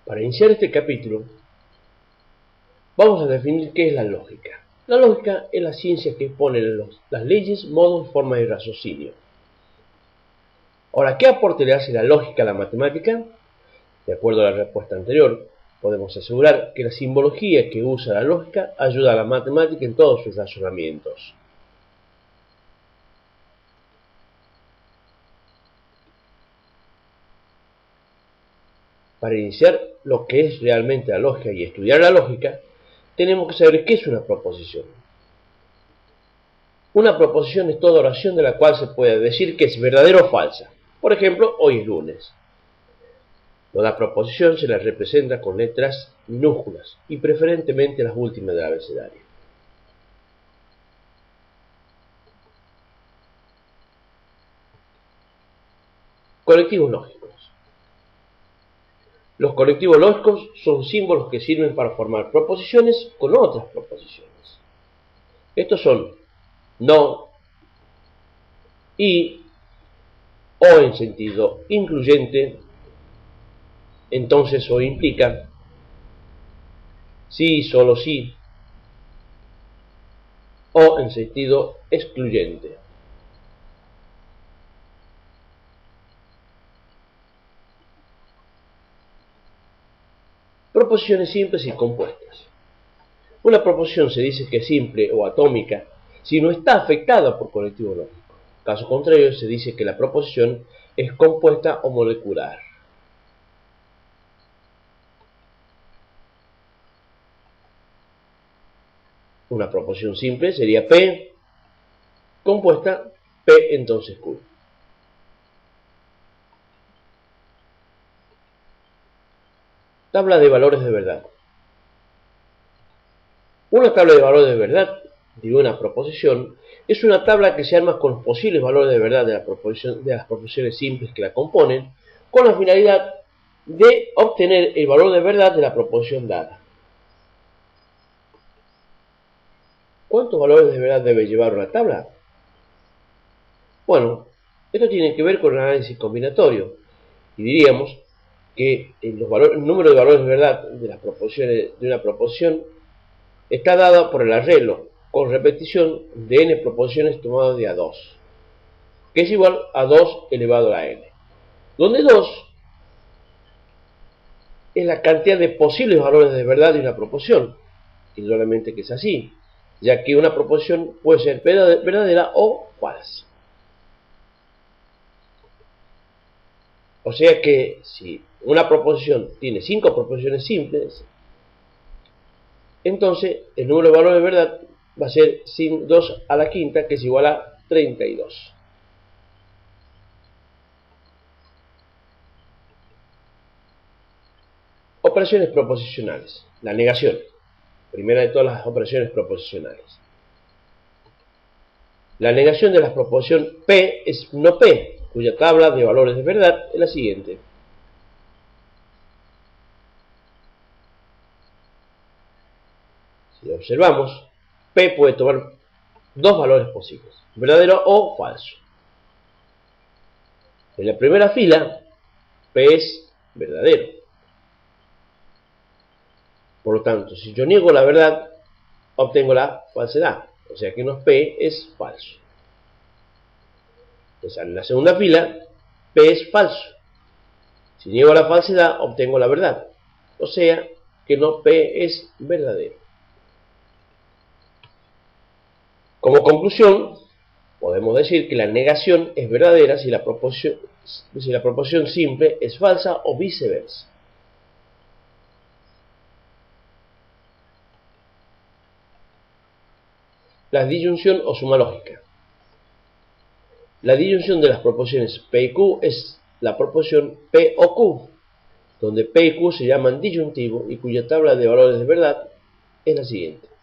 Para iniciar este capítulo, vamos a definir qué es la lógica. La lógica es la ciencia que expone las leyes, modos y formas de raciocinio. Ahora, ¿qué aporte le hace la lógica a la matemática? De acuerdo a la respuesta anterior, podemos asegurar que la simbología que usa la lógica ayuda a la matemática en todos sus razonamientos. Para iniciar lo que es realmente la lógica y estudiar la lógica, tenemos que saber qué es una proposición. Una proposición es toda oración de la cual se puede decir que es verdadera o falsa. Por ejemplo, hoy es lunes. Toda proposición se la representa con letras minúsculas y preferentemente las últimas del abecedario. Colectivos lógicos. Los colectivos lógicos son símbolos que sirven para formar proposiciones con otras proposiciones. Estos son no, y, o en sentido incluyente, entonces o implica, sí, solo sí, o en sentido excluyente. Proposiciones simples y compuestas. Una proposición se dice que es simple o atómica si no está afectada por colectivo lógico. Caso contrario, se dice que la proposición es compuesta o molecular. Una proposición simple sería P, compuesta P entonces Q. Tabla de valores de verdad. Una tabla de valores de verdad de una proposición es una tabla que se arma con los posibles valores de verdad de las proposiciones simples que la componen, con la finalidad de obtener el valor de verdad de la proposición dada. ¿Cuántos valores de verdad debe llevar una tabla? Bueno, esto tiene que ver con el análisis combinatorio, y diríamos que el número de valores de verdad de las proposiciones de una proposición está dado por el arreglo con repetición de n proposiciones tomadas de A2, que es igual a 2 elevado a la n, donde 2 es la cantidad de posibles valores de verdad de una proposición, indudablemente que es así, ya que una proposición puede ser verdadera o falsa. O sea que si una proposición tiene 5 proposiciones simples, entonces el número de valores de verdad va a ser 2 a la quinta, que es igual a 32. Operaciones proposicionales. La negación. Primera de todas las operaciones proposicionales. La negación de la proposición P es no P, cuya tabla de valores de verdad es la siguiente. Si observamos, P puede tomar dos valores posibles, verdadero o falso. En la primera fila, P es verdadero. Por lo tanto, si yo niego la verdad, obtengo la falsedad. O sea que no P es falso. Entonces, en la segunda fila, P es falso. Si niego la falsedad, obtengo la verdad. O sea que no P es verdadero. Como conclusión, podemos decir que la negación es verdadera si la proposición simple es falsa o viceversa. La disyunción o suma lógica. La disyunción de las proposiciones P y Q es la proposición P o Q, donde P y Q se llaman disyuntivos y cuya tabla de valores de verdad es la siguiente.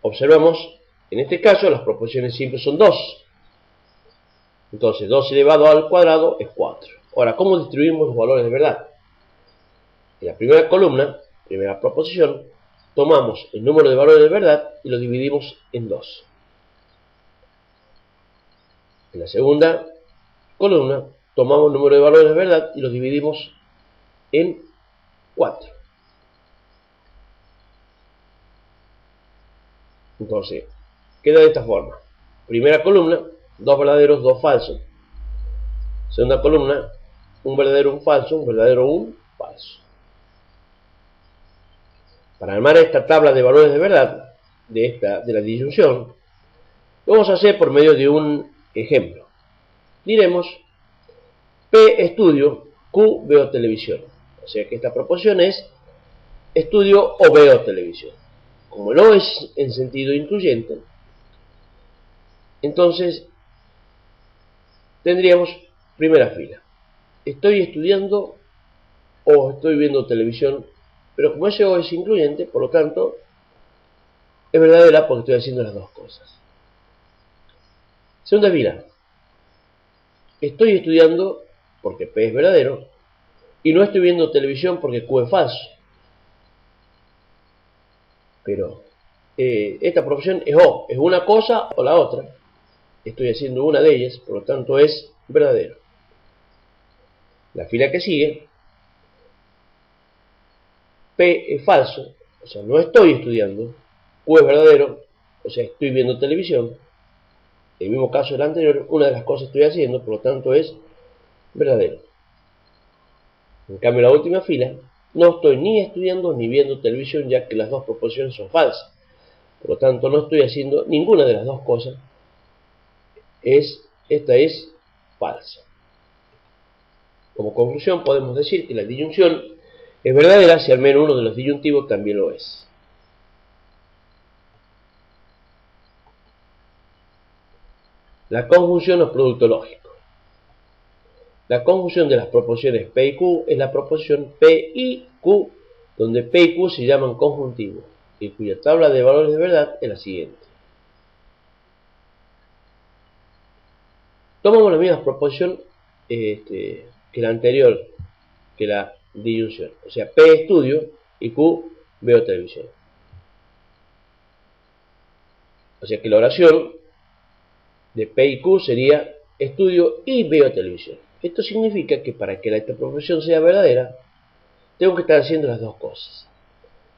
Observamos, en este caso las proposiciones simples son 2. Entonces 2 elevado al cuadrado es 4. Ahora, ¿cómo distribuimos los valores de verdad? En la primera columna, primera proposición, tomamos el número de valores de verdad y lo dividimos en 2. En la segunda, columna tomamos el número de valores de verdad y los dividimos en 4. Entonces, queda de esta forma. Primera columna, 2 verdaderos, 2 falsos. Segunda columna, un verdadero, un falso, un verdadero, un falso. Para armar esta tabla de valores de verdad, de la disyunción, lo vamos a hacer por medio de un ejemplo. Diremos, P estudio, Q veo televisión. O sea que esta proporción es estudio o veo televisión. Como no es en sentido incluyente, entonces tendríamos primera fila. Estoy estudiando o estoy viendo televisión, pero como ese o es incluyente, por lo tanto, es verdadera porque estoy haciendo las dos cosas. Segunda fila. Estoy estudiando porque P es verdadero y no estoy viendo televisión porque Q es falso. Pero esta proporción es o, es una cosa o la otra. Estoy haciendo una de ellas, por lo tanto es verdadero. La fila que sigue, P es falso, o sea, no estoy estudiando. Q es verdadero, o sea, estoy viendo televisión. En el mismo caso del anterior, una de las cosas estoy haciendo, por lo tanto es verdadero. En cambio, la última fila, no estoy ni estudiando ni viendo televisión, ya que las dos proporciones son falsas. Por lo tanto, no estoy haciendo ninguna de las dos cosas. Esta es falsa. Como conclusión, podemos decir que la disyunción es verdadera si al menos uno de los disyuntivos también lo es. La conjunción o producto lógico. La conjunción de las proporciones P y Q es la proporción P y Q, donde P y Q se llaman conjuntivos, y cuya tabla de valores de verdad es la siguiente. Tomamos la misma proporción que la anterior, que la disyunción. O sea, P estudio y Q veo televisión. O sea que la oración de P y Q sería estudio y veo televisión. Esto significa que para que esta proporción sea verdadera, tengo que estar haciendo las dos cosas.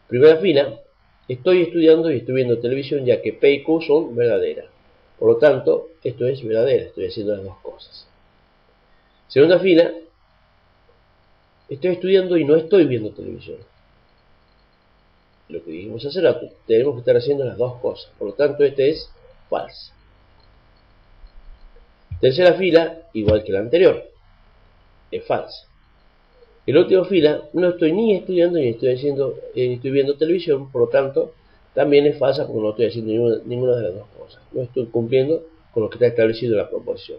Primera fila, estoy estudiando y estoy viendo televisión, ya que P y Q son verdaderas. Por lo tanto, esto es verdadera, estoy haciendo las dos cosas. Segunda fila, estoy estudiando y no estoy viendo televisión. Lo que dijimos hace rato, tenemos que estar haciendo las dos cosas. Por lo tanto, esta es falsa. Tercera fila, igual que la anterior, es falsa. En la última fila, no estoy ni estudiando ni estoy viendo televisión, por lo tanto, también es falsa porque no estoy haciendo ninguna de las dos cosas. No estoy cumpliendo con lo que está establecido en la proposición.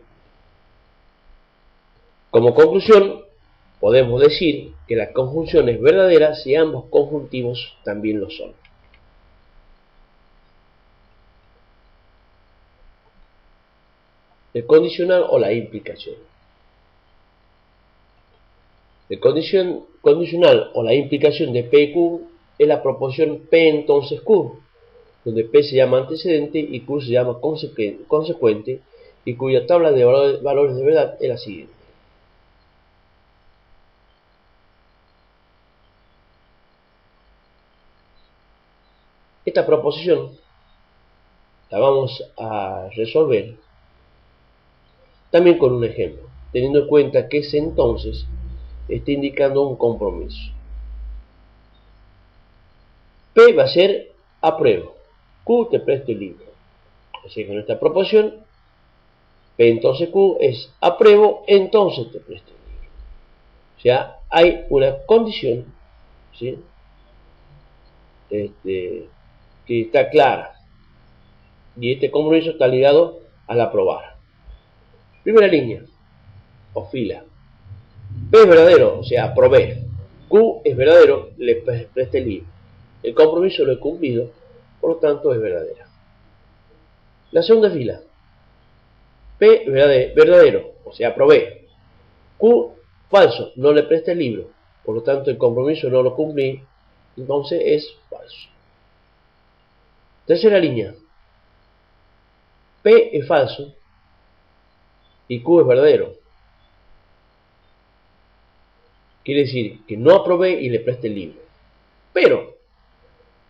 Como conclusión, podemos decir que la conjunción es verdadera si ambos conjuntivos también lo son. El condicional o la implicación. El condicional o la implicación de P y Q es la proporción P entonces Q, donde P se llama antecedente y Q se llama consecuente, y cuya tabla de valores de verdad es la siguiente. Esta proposición la vamos a resolver también con un ejemplo, teniendo en cuenta que ese entonces está indicando un compromiso. P va a ser apruebo, Q te presto el libro. Así que en esta proporción, P entonces Q es apruebo, entonces te presto el libro. O sea, hay una condición, ¿sí? Que está clara. Y este compromiso está ligado al aprobar. Primera línea, o fila. P es verdadero, o sea, aprobé. Q es verdadero, le presté el libro. El compromiso lo he cumplido, por lo tanto es verdadera. La segunda fila. P verdadero, o sea, aprobé. Q falso, no le presté el libro, por lo tanto el compromiso no lo cumplí, entonces es falso. Tercera línea. P es falso y Q es verdadero. quiere decir que no aprobé y le presté el libro. Pero,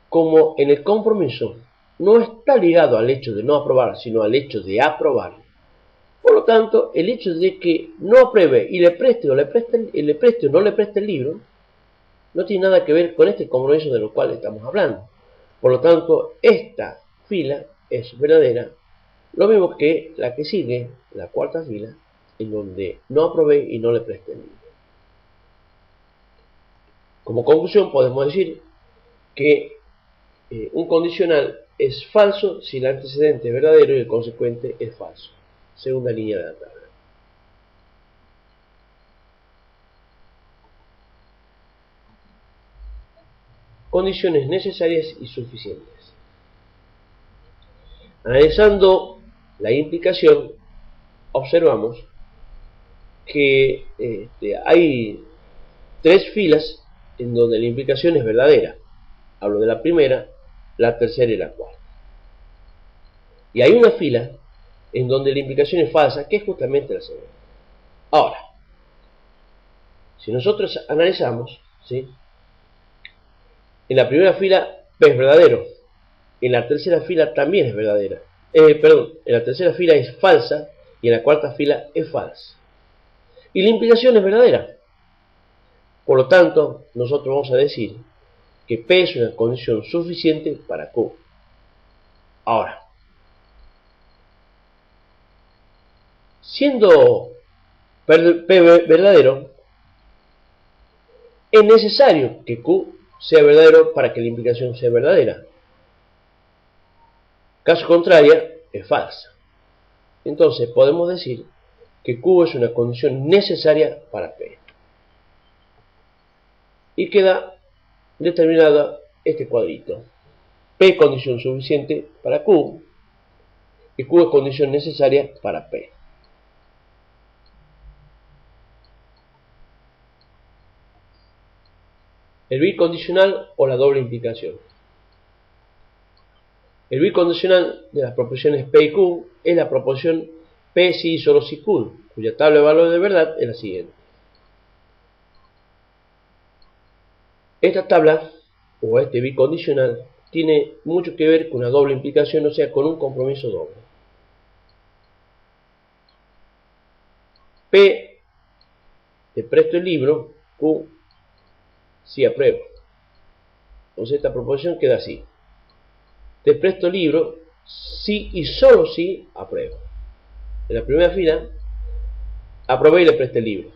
como en el compromiso no está ligado al hecho de no aprobar, sino al hecho de aprobar, por lo tanto, el hecho de que no apruebe y le preste o no le preste el libro, no tiene nada que ver con este compromiso de lo cual estamos hablando. Por lo tanto, esta fila es verdadera, lo mismo que la que sigue, la cuarta fila, en donde no aprobé y no le presté el libro. Como conclusión podemos decir que un condicional es falso si el antecedente es verdadero y el consecuente es falso. Segunda línea de la tabla. Condiciones necesarias y suficientes. Analizando la implicación, observamos que hay tres filas en donde la implicación es verdadera. Hablo de la primera, la tercera y la cuarta. Y hay una fila en donde la implicación es falsa, que es justamente la segunda. Ahora, si nosotros analizamos, ¿sí?, en la primera fila P es verdadero, en la tercera fila también es verdadera. En la tercera fila es falsa y en la cuarta fila es falsa. Y la implicación es verdadera. Por lo tanto, nosotros vamos a decir que P es una condición suficiente para Q. Ahora, siendo P verdadero, es necesario que Q sea verdadero para que la implicación sea verdadera. Caso contrario, es falsa. Entonces podemos decir que Q es una condición necesaria para P. Y queda determinado este cuadrito. P es condición suficiente para Q y Q es condición necesaria para P. El bicondicional o la doble implicación. El bicondicional de las proposiciones P y Q es la proposición P si y solo si Q, cuya tabla de valores de verdad es la siguiente. Esta tabla, o este bicondicional, tiene mucho que ver con una doble implicación, o sea, con un compromiso doble. P, te presto el libro, Q, si apruebo. Entonces esta proposición queda así. Te presto el libro, si y solo si apruebo. En la primera fila, aprobé y le presté el libro.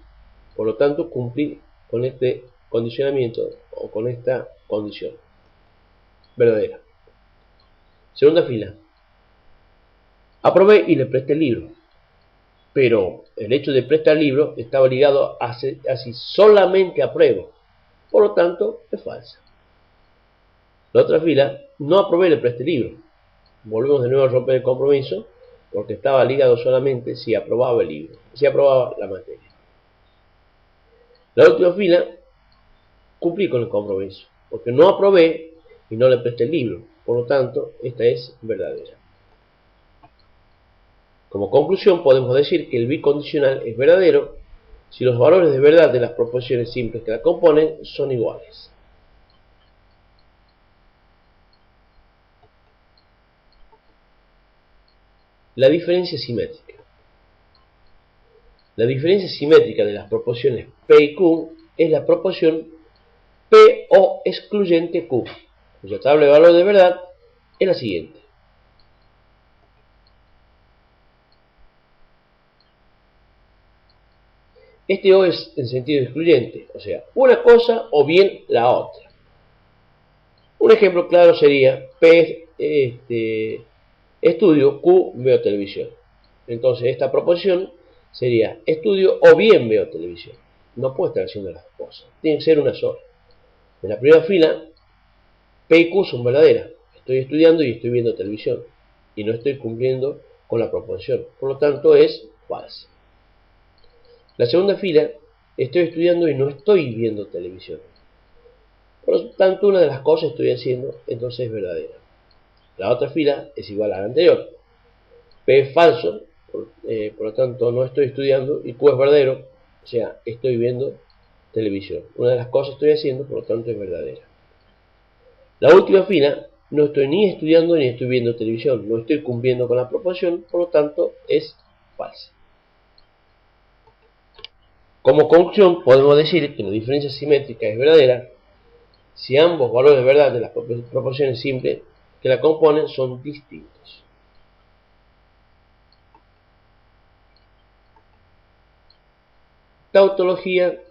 Por lo tanto, cumplí con este condicionamiento o con esta condición verdadera. Segunda fila, aprobé y le presté el libro. Pero el hecho de prestar el libro estaba ligado a si solamente apruebo. Por lo tanto, es falsa. La otra fila, no aprobé y le presté el libro. Volvemos de nuevo a romper el compromiso porque estaba ligado solamente si aprobaba el libro, si aprobaba la materia. La última fila, cumplí con el compromiso porque no aprobé y no le presté el libro. Por lo tanto, esta es verdadera. Como conclusión, podemos decir que el bicondicional es verdadero si los valores de verdad de las proposiciones simples que la componen son iguales. La diferencia simétrica. La diferencia simétrica de las proposiciones P y Q es la proporción P o excluyente Q, cuya tabla de valores de verdad es la siguiente. Este O es en sentido excluyente, o sea, una cosa o bien la otra. Un ejemplo claro sería P estudio, Q veo televisión. Entonces esta proposición sería estudio o bien veo televisión. No puedo estar haciendo las dos cosas, tiene que ser una sola. En la primera fila, P y Q son verdaderas. Estoy estudiando y estoy viendo televisión. Y no estoy cumpliendo con la proposición. Por lo tanto es falsa. La segunda fila, estoy estudiando y no estoy viendo televisión. Por lo tanto, una de las cosas estoy haciendo, entonces es verdadera. La otra fila es igual a la anterior. P es falso, por lo tanto no estoy estudiando, y Q es verdadero, o sea, estoy viendo televisión. Una de las cosas estoy haciendo, por lo tanto es verdadera. La última fila, no estoy ni estudiando ni estoy viendo televisión, no estoy cumpliendo con la proporción, por lo tanto es falsa. Como conclusión, podemos decir que la diferencia simétrica es verdadera si ambos valores de verdad de las proporciones simples que la componen son distintos. Tautología.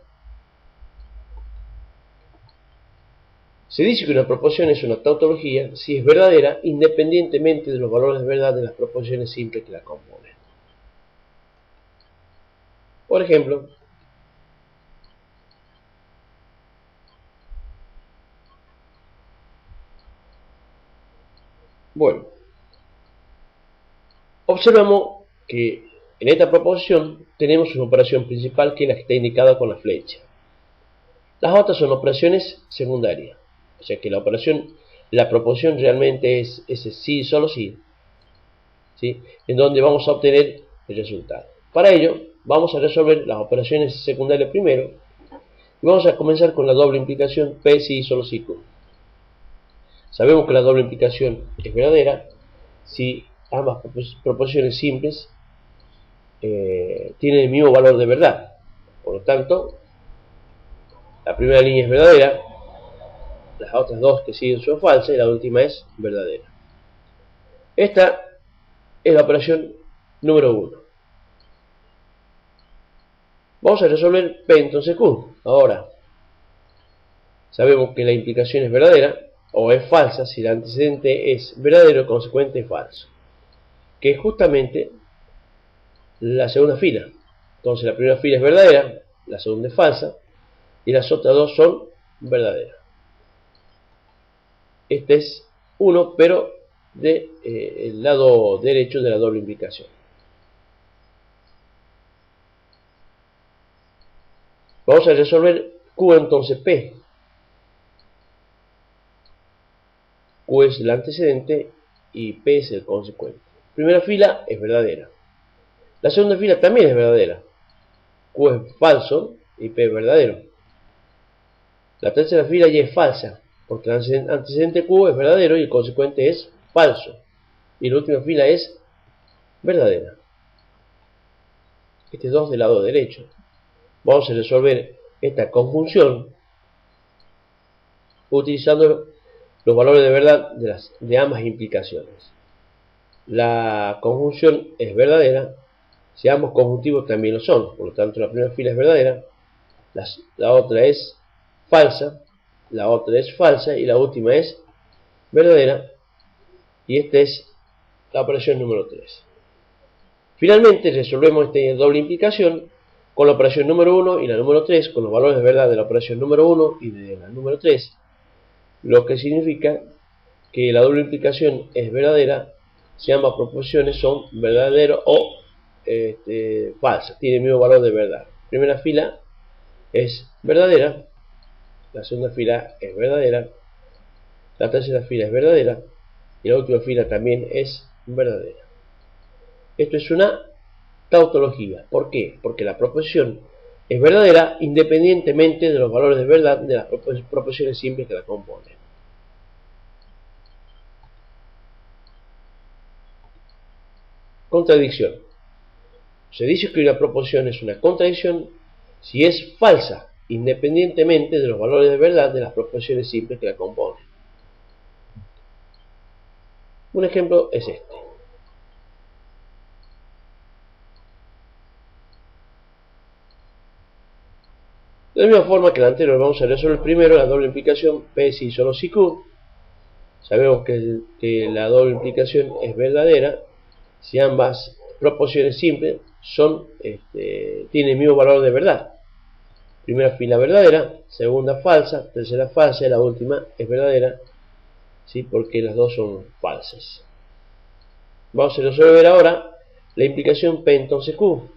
Se dice que una proporción es una tautología si es verdadera independientemente de los valores de verdad de las proporciones simples que la componen. Por ejemplo, bueno, observamos que en esta proporción tenemos una operación principal que es la que está indicada con la flecha. Las otras son operaciones secundarias. O sea que la proporción realmente es ese sí, solo sí, ¿sí? En donde vamos a obtener el resultado. Para ello, vamos a resolver las operaciones secundarias primero. Y vamos a comenzar con la doble implicación P si solo si Q. Sabemos que la doble implicación es verdadera si ambas proporciones simples tienen el mismo valor de verdad. Por lo tanto, la primera línea es verdadera, las otras dos que siguen son falsas y la última es verdadera. Esta es la operación número 1. Vamos a resolver P entonces Q. Ahora, sabemos que la implicación es verdadera o es falsa si el antecedente es verdadero, el consecuente es falso, que es justamente la segunda fila. Entonces la primera fila es verdadera, la segunda es falsa y las otras dos son verdaderas. Este es uno, pero del lado derecho de la doble implicación. Vamos a resolver Q entonces P. Q es el antecedente y P es el consecuente. Primera fila es verdadera. La segunda fila también es verdadera. Q es falso y P es verdadero. La tercera fila ya es falsa, porque el antecedente Q es verdadero y el consecuente es falso. Y la última fila es verdadera. Este es 2 del lado derecho. Vamos a resolver esta conjunción utilizando los valores de verdad de ambas implicaciones. La conjunción es verdadera si ambos conjuntivos también lo son. Por lo tanto, la primera fila es verdadera, la otra es falsa, la otra es falsa y la última es verdadera. Y esta es la operación número 3. Finalmente resolvemos esta doble implicación con la operación número 1 y la número 3, con los valores de verdad de la operación número 1 y de la número 3, lo que significa que la doble implicación es verdadera si ambas proporciones son verdaderas o falsas, tienen el mismo valor de verdad. La primera fila es verdadera, la segunda fila es verdadera, la tercera fila es verdadera y la última fila también es verdadera. Esto es una tautología. ¿Por qué? Porque la proposición es verdadera independientemente de los valores de verdad de las proposiciones simples que la componen. Contradicción. Se dice que una proposición es una contradicción si es falsa independientemente de los valores de verdad de las proposiciones simples que la componen. Un ejemplo es este. De la misma forma que el anterior, vamos a resolver primero la doble implicación P si solo si Q. Sabemos que la doble implicación es verdadera si ambas proporciones simples tienen el mismo valor de verdad. Primera fila verdadera, segunda falsa, tercera falsa y la última es verdadera, ¿sí? Porque las dos son falsas. Vamos a resolver ahora la implicación P entonces Q.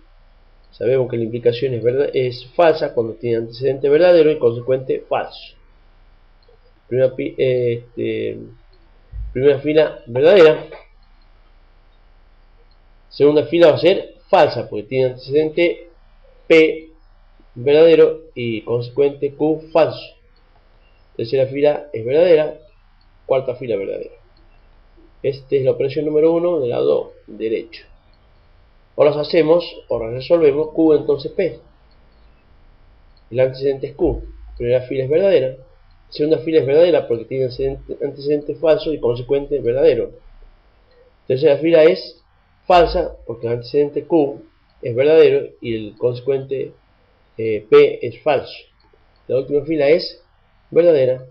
Sabemos que la implicación es falsa cuando tiene antecedente verdadero y consecuente falso. Primera fila verdadera, segunda fila va a ser falsa porque tiene antecedente P verdadero y consecuente Q falso. Tercera fila es verdadera, cuarta fila verdadera. Esta es la operación número 1 del lado derecho. Ahora resolvemos Q entonces P. El antecedente es Q. Primera fila es verdadera. Segunda fila es verdadera porque tiene antecedente falso y consecuente verdadero. Tercera fila es falsa porque el antecedente Q es verdadero y el consecuente P es falso. La última fila es verdadera.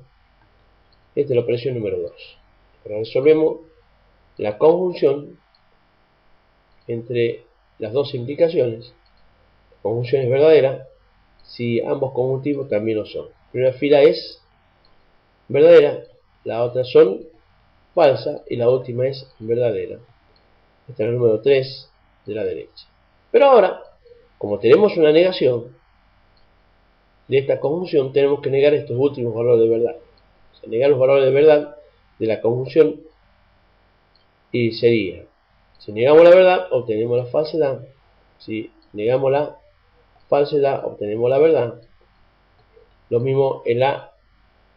Esta es la operación número 2. Ahora resolvemos la conjunción entre las dos implicaciones. La conjunción es verdadera si ambos conjuntivos también lo son. La primera fila es verdadera, la otra son falsa y la última es verdadera. Este es el número 3 de la derecha. Pero ahora, como tenemos una negación de esta conjunción, tenemos que negar estos últimos valores de verdad. O sea, negar los valores de verdad de la conjunción y sería, si negamos la verdad, obtenemos la falsedad. Si negamos la falsedad, obtenemos la verdad. Lo mismo en la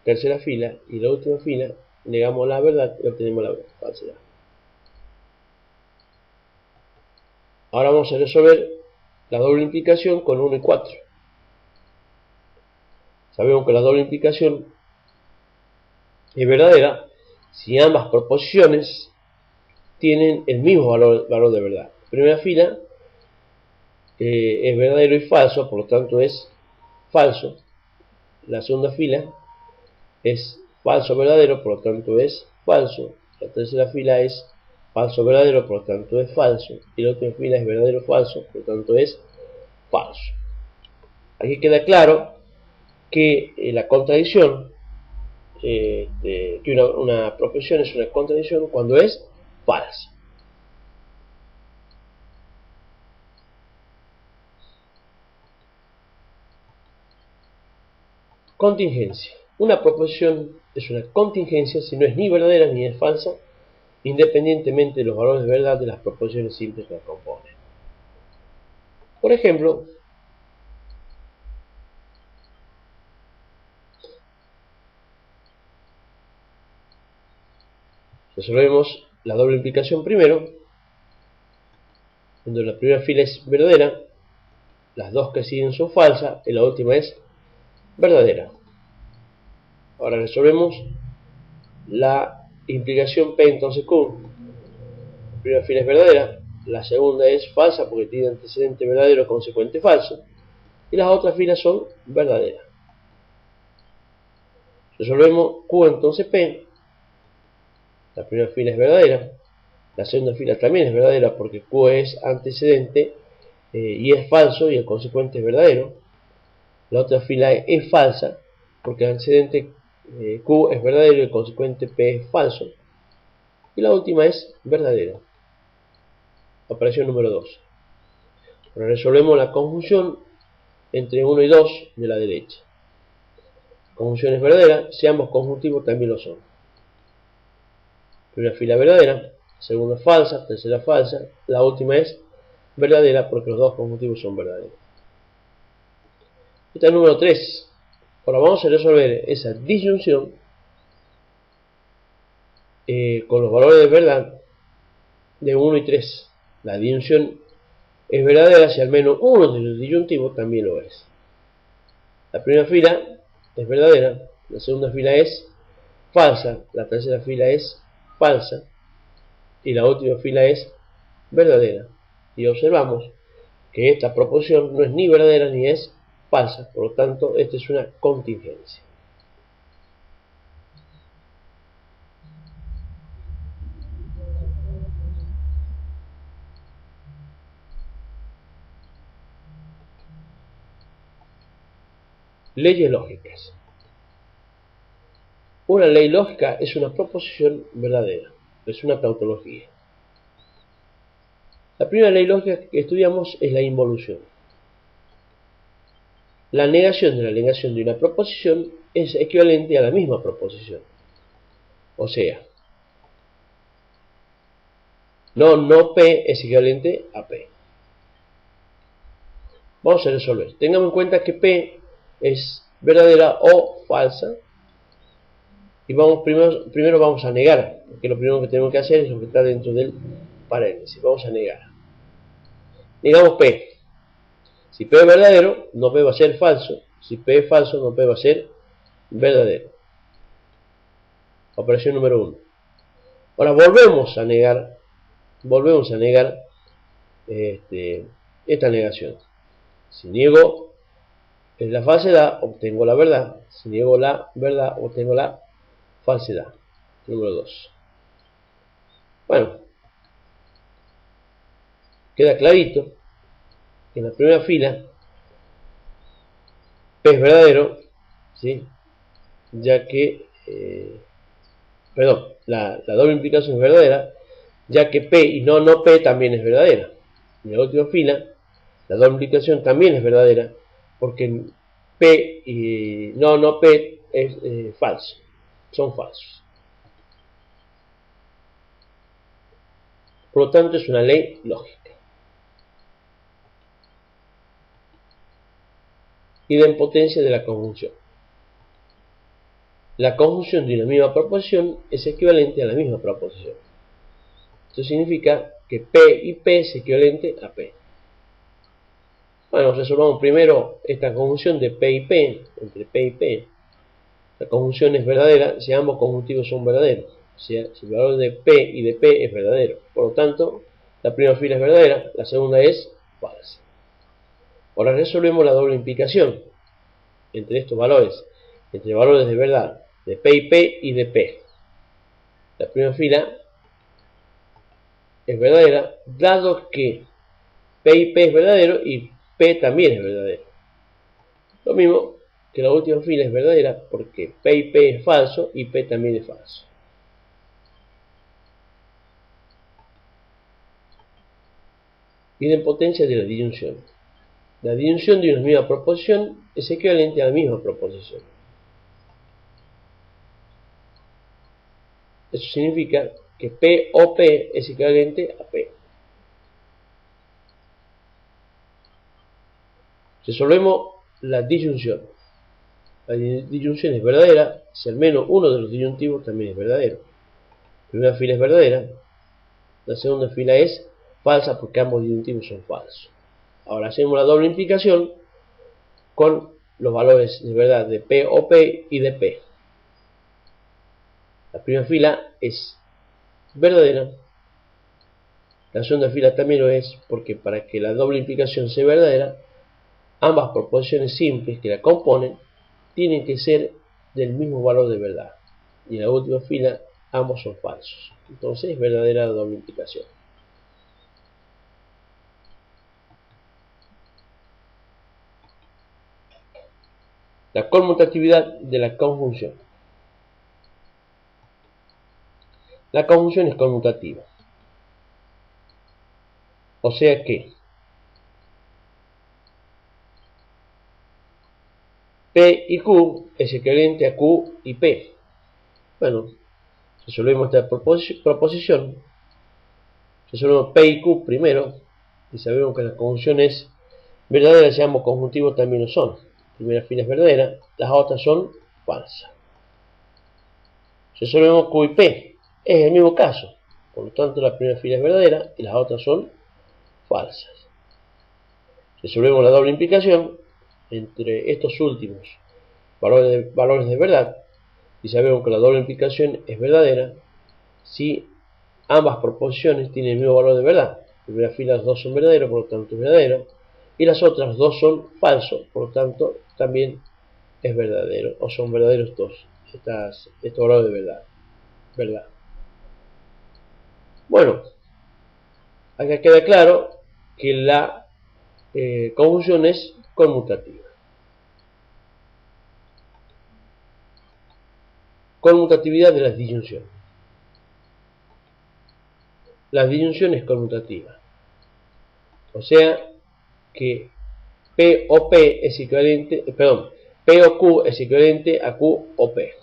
tercera fila y la última fila, negamos la verdad y obtenemos la falsedad. Ahora vamos a resolver la doble implicación con 1 y 4. Sabemos que la doble implicación es verdadera si ambas proposiciones tienen el mismo valor de verdad. La primera fila es verdadero y falso, por lo tanto es falso. La segunda fila es falso verdadero, por lo tanto es falso. La tercera fila es falso verdadero, por lo tanto es falso. Y la última fila es verdadero falso, por lo tanto es falso. Aquí queda claro que la contradicción, que una proposición es una contradicción cuando es falsa. Contingencia. Una proposición es una contingencia si no es ni verdadera ni es falsa, independientemente de los valores de verdad de las proposiciones simples que la componen. Por ejemplo, resolvemos la doble implicación primero, donde la primera fila es verdadera, las dos que siguen son falsas y la última es verdadera. Ahora resolvemos la implicación P entonces Q. La primera fila es verdadera, la segunda es falsa porque tiene antecedente verdadero, consecuente falso, y las otras filas son verdaderas. Resolvemos Q entonces P. La primera fila es verdadera, la segunda fila también es verdadera porque Q es antecedente y es falso y el consecuente es verdadero. La otra fila es falsa porque el antecedente Q es verdadero y el consecuente P es falso. Y la última es verdadera. Operación número 2. Ahora resolvemos la conjunción entre 1 y 2 de la derecha. La conjunción es verdadera si ambos conjuntivos también lo son. Primera fila verdadera, segunda falsa, tercera falsa, la última es verdadera porque los dos conjuntivos son verdaderos. Esta es el número 3. Ahora vamos a resolver esa disyunción con los valores de verdad de 1 y 3. La disyunción es verdadera si al menos uno de los disyuntivos también lo es. La primera fila es verdadera, la segunda fila es falsa, la tercera fila es falsa y la última fila es verdadera. Y observamos que esta proposición no es ni verdadera ni es falsa, por lo tanto esta es una contingencia. Leyes lógicas. Una ley lógica es una proposición verdadera, es una tautología. La primera ley lógica que estudiamos es la involución. La negación de la negación de una proposición es equivalente a la misma proposición. O sea, no P es equivalente a P. Vamos a resolver. Tengamos en cuenta que P es verdadera o falsa. Y primero vamos a negar, porque lo primero que tenemos que hacer es lo que está dentro del paréntesis. Vamos a negar. Negamos P. Si P es verdadero, no P va a ser falso. Si P es falso, no P va a ser verdadero. Operación número 1. Ahora volvemos a negar esta negación. Si niego la falsedad, obtengo la verdad. Si niego la verdad, obtengo la falsedad. Número 2. Bueno, queda clarito que en la primera fila P es verdadero, ¿sí? Ya que, la doble implicación es verdadera, ya que P y no P también es verdadera. En la última fila, la doble implicación también es verdadera, porque P y no P es falso, son falsos. Por lo tanto, es una ley lógica. Idempotencia de la conjunción. La conjunción de una misma proposición es equivalente a la misma proposición. Esto significa que P y P es equivalente a P. Bueno, resolvamos primero esta conjunción de P y P, entre P y P. La conjunción es verdadera si ambos conjuntivos son verdaderos. O sea, si el valor de P y de P es verdadero. Por lo tanto, la primera fila es verdadera, la segunda es falsa. Ahora resolvemos la doble implicación entre estos valores, entre valores de verdad de P y P y de P. La primera fila es verdadera, dado que P y P es verdadero y P también es verdadero. Lo mismo que la última fila es verdadera porque P y P es falso y P también es falso. Idempotencia de la disyunción. La disyunción de una misma proposición es equivalente a la misma proposición. Eso significa que P o P es equivalente a P. Resolvemos la disyunción. La disyunción es verdadera si al menos uno de los disyuntivos también es verdadero. La primera fila es verdadera, la segunda fila es falsa porque ambos disyuntivos son falsos. Ahora hacemos la doble implicación con los valores de verdad de P o P y de P. La primera fila es verdadera, la segunda fila también lo es, porque para que la doble implicación sea verdadera, ambas proposiciones simples que la componen tienen que ser del mismo valor de verdad. Y en la última fila ambos son falsos. Entonces es verdadera la doble implicación. La conmutatividad de la conjunción. La conjunción es conmutativa. O sea que P y Q es equivalente a Q y P. Bueno, resolvemos esta proposición. Resolvemos P y Q primero. Y sabemos que la conjunción es verdadera si ambos conjuntivos también lo son. La primera fila es verdadera, las otras son falsas. Resolvemos Q y P. Es el mismo caso. Por lo tanto, la primera fila es verdadera y las otras son falsas. Resolvemos la doble implicación entre estos últimos valores de verdad y sabemos que la doble implicación es verdadera si ambas proposiciones tienen el mismo valor de verdad. La primera fila los dos son verdaderos, por lo tanto es verdadero, y las otras dos son falsos, por lo tanto también es verdadero, o son verdaderos estos valores de verdad. Bueno, acá queda claro que la conjunción es conmutativa. Conmutatividad de las disyunciones. La disyunción es conmutativa. O sea que P o P es equivalente, P o Q es equivalente a Q o P.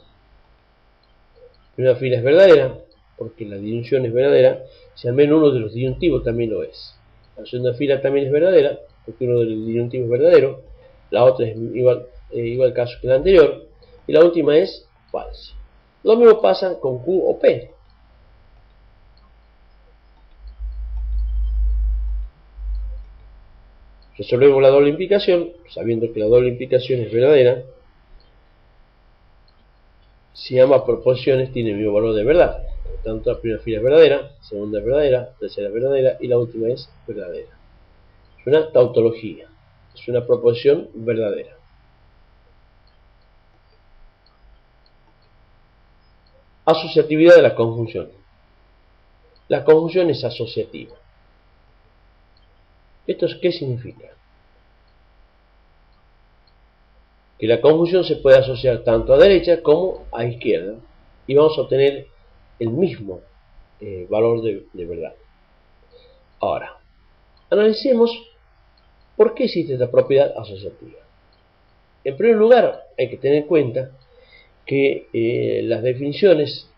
La primera fila es verdadera, porque la disyunción es verdadera, si al menos uno de los disyuntivos también lo es. La segunda fila también es verdadera, porque uno de los disyuntivos es verdadero, la otra es igual caso que la anterior, y la última es falsa. Lo mismo pasa con Q o P. Resolvemos la doble implicación, sabiendo que la doble implicación es verdadera, si ambas proposiciones tienen el mismo valor de verdad. Por lo tanto, la primera fila es verdadera, la segunda es verdadera, la tercera es verdadera y la última es verdadera. Es una tautología, es una proposición verdadera. Asociatividad de la conjunción. La conjunción es asociativa. ¿Esto qué significa? Que la conjunción se puede asociar tanto a derecha como a izquierda y vamos a obtener el mismo valor de verdad. Ahora, analicemos por qué existe esta propiedad asociativa. En primer lugar, hay que tener en cuenta que las definiciones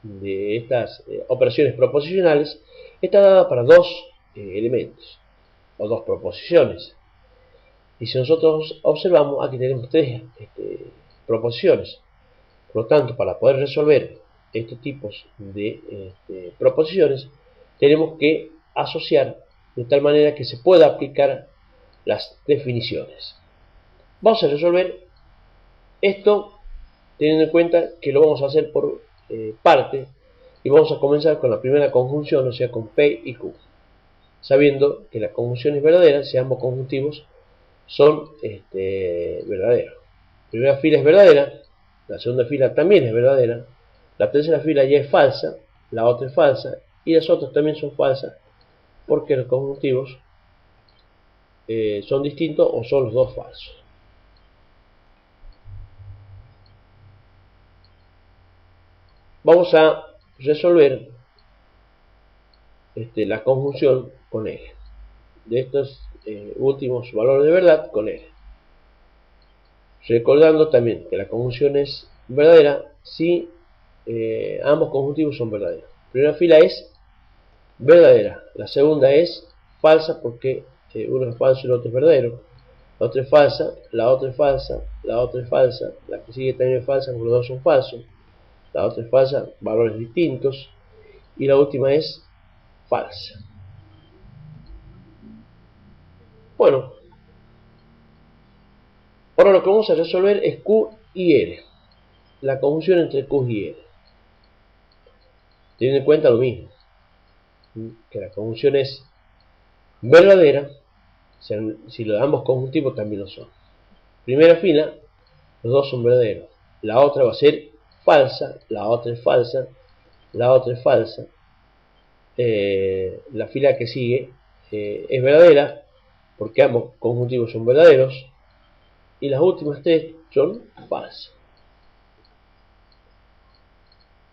de estas operaciones proposicionales están dadas para dos elementos o dos proposiciones. Y si nosotros observamos, aquí tenemos tres proposiciones. Por lo tanto, para poder resolver estos tipos de proposiciones, tenemos que asociar de tal manera que se pueda aplicar las definiciones. Vamos a resolver esto teniendo en cuenta que lo vamos a hacer por parte y vamos a comenzar con la primera conjunción, o sea con P y Q, sabiendo que la conjunción es verdadera si ambos conjuntivos son verdaderos. La primera fila es verdadera, la segunda fila también es verdadera, la tercera fila ya es falsa, la otra es falsa y las otras también son falsas porque los conjuntivos son distintos o son los dos falsos. Vamos a resolver la conjunción con L, de estos últimos valores de verdad con L. Recordando también que la conjunción es verdadera si ambos conjuntivos son verdaderos. La primera fila es verdadera, la segunda es falsa porque uno es falso y el otro es verdadero, la otra es falsa, la otra es falsa, la otra es falsa, la que sigue también es falsa porque los dos son falsos, la otra es falsa, valores distintos, y la última es falsa. Bueno, ahora lo que vamos a resolver es Q y R, la conjunción entre Q y R. Teniendo en cuenta lo mismo, que la conjunción es verdadera si los ambos conjuntivos también lo son. Primera fila, los dos son verdaderos. La otra va a ser falsa, la otra es falsa, la otra es falsa. La fila que sigue es verdadera porque ambos conjuntivos son verdaderos y las últimas tres son falsas.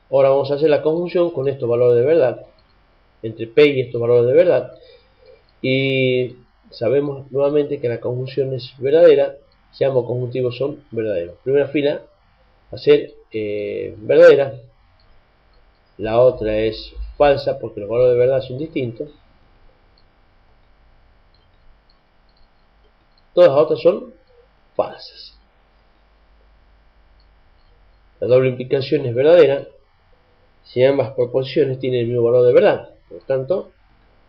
Ahora vamos a hacer la conjunción con estos valores de verdad, entre P y estos valores de verdad, y sabemos nuevamente que la conjunción es verdadera si ambos conjuntivos son verdaderos. Primera fila va a ser verdadera, la otra es falsa porque los valores de verdad son distintos, todas las otras son falsas. La doble implicación es verdadera si ambas proposiciones tienen el mismo valor de verdad. Por lo tanto,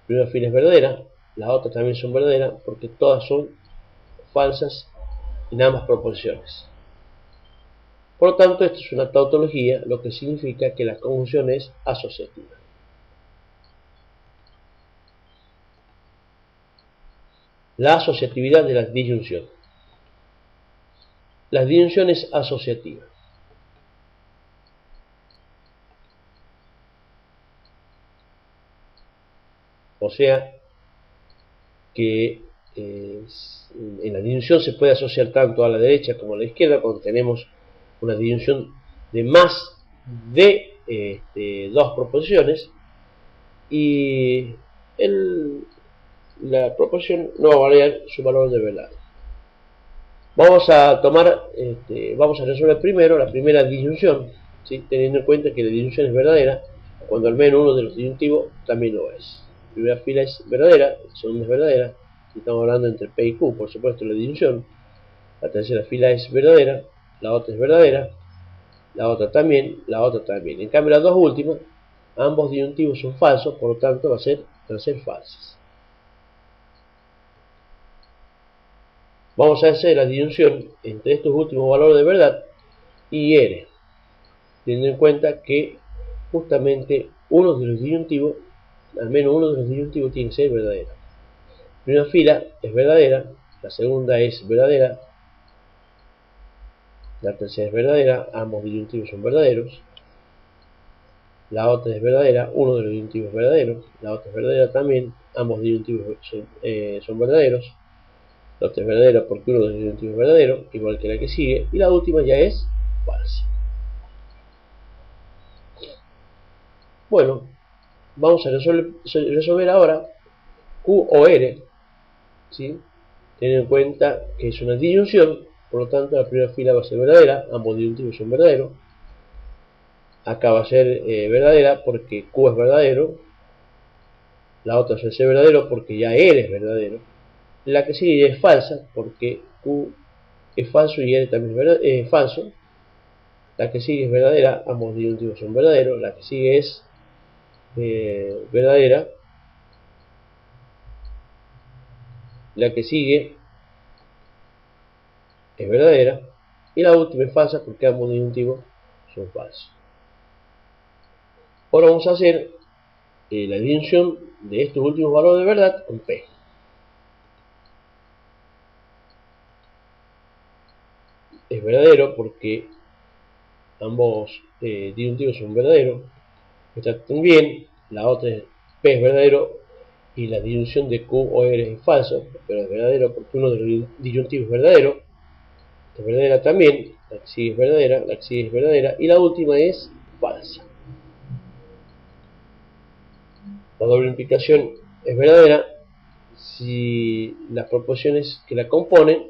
la primera fila es verdadera, las otras también son verdaderas porque todas son falsas en ambas proposiciones. Por lo tanto, esto es una tautología, lo que significa que la conjunción es asociativa. La asociatividad de la disyunción. La disyunción es asociativa. O sea que en la disyunción se puede asociar tanto a la derecha como a la izquierda cuando tenemos una disyunción de más de dos proposiciones y la proposición no va a variar su valor de verdad. Vamos a vamos a resolver primero la primera disyunción, ¿sí? Teniendo en cuenta que la disyunción es verdadera cuando al menos uno de los disyuntivos también lo es. La primera fila es verdadera, la segunda es verdadera, estamos hablando entre P y Q, por supuesto la disyunción. La tercera fila es verdadera, la otra es verdadera, la otra también, la otra también. En cambio las dos últimas, ambos disyuntivos son falsos, por lo tanto van a ser falsas. Vamos a hacer la disyunción entre estos últimos valores de verdad y R, teniendo en cuenta que justamente uno de los disyuntivos, al menos uno de los disyuntivos tiene que ser verdadero. La primera fila es verdadera, la segunda es verdadera, la tercera es verdadera, ambos disyuntivos son verdaderos, la otra es verdadera, uno de los disyuntivos es verdadero, la otra es verdadera también, ambos disyuntivos son verdaderos, la otra es verdadera porque uno de los disyuntivos es verdadero, igual que la que sigue, y la última ya es falsa. Bueno, vamos a resolver ahora Q o R, ¿sí? Teniendo en cuenta que es una disyunción, por lo tanto la primera fila va a ser verdadera, ambos disyuntivos son verdaderos. Acá va a ser verdadera porque Q es verdadero, la otra va a ser verdadero porque ya R es verdadero. La que sigue ya es falsa porque Q es falso y R también es falso. La que sigue es verdadera, ambos disyuntivos son verdaderos. La que sigue es verdadera. La que sigue es verdadera. Y la última es falsa porque ambos disyuntivos son falsos. Ahora vamos a hacer la disyunción de estos últimos valores de verdad con P. Es verdadero porque ambos disyuntivos son verdaderos. Esta también, la otra es P es verdadero y la disyunción de Q o R es falso, pero es verdadero porque uno de los disyuntivos es verdadero. Esta es verdadera también, la que sigue es verdadera, la que sigue es verdadera y la última es falsa. La doble implicación es verdadera si las proporciones que la componen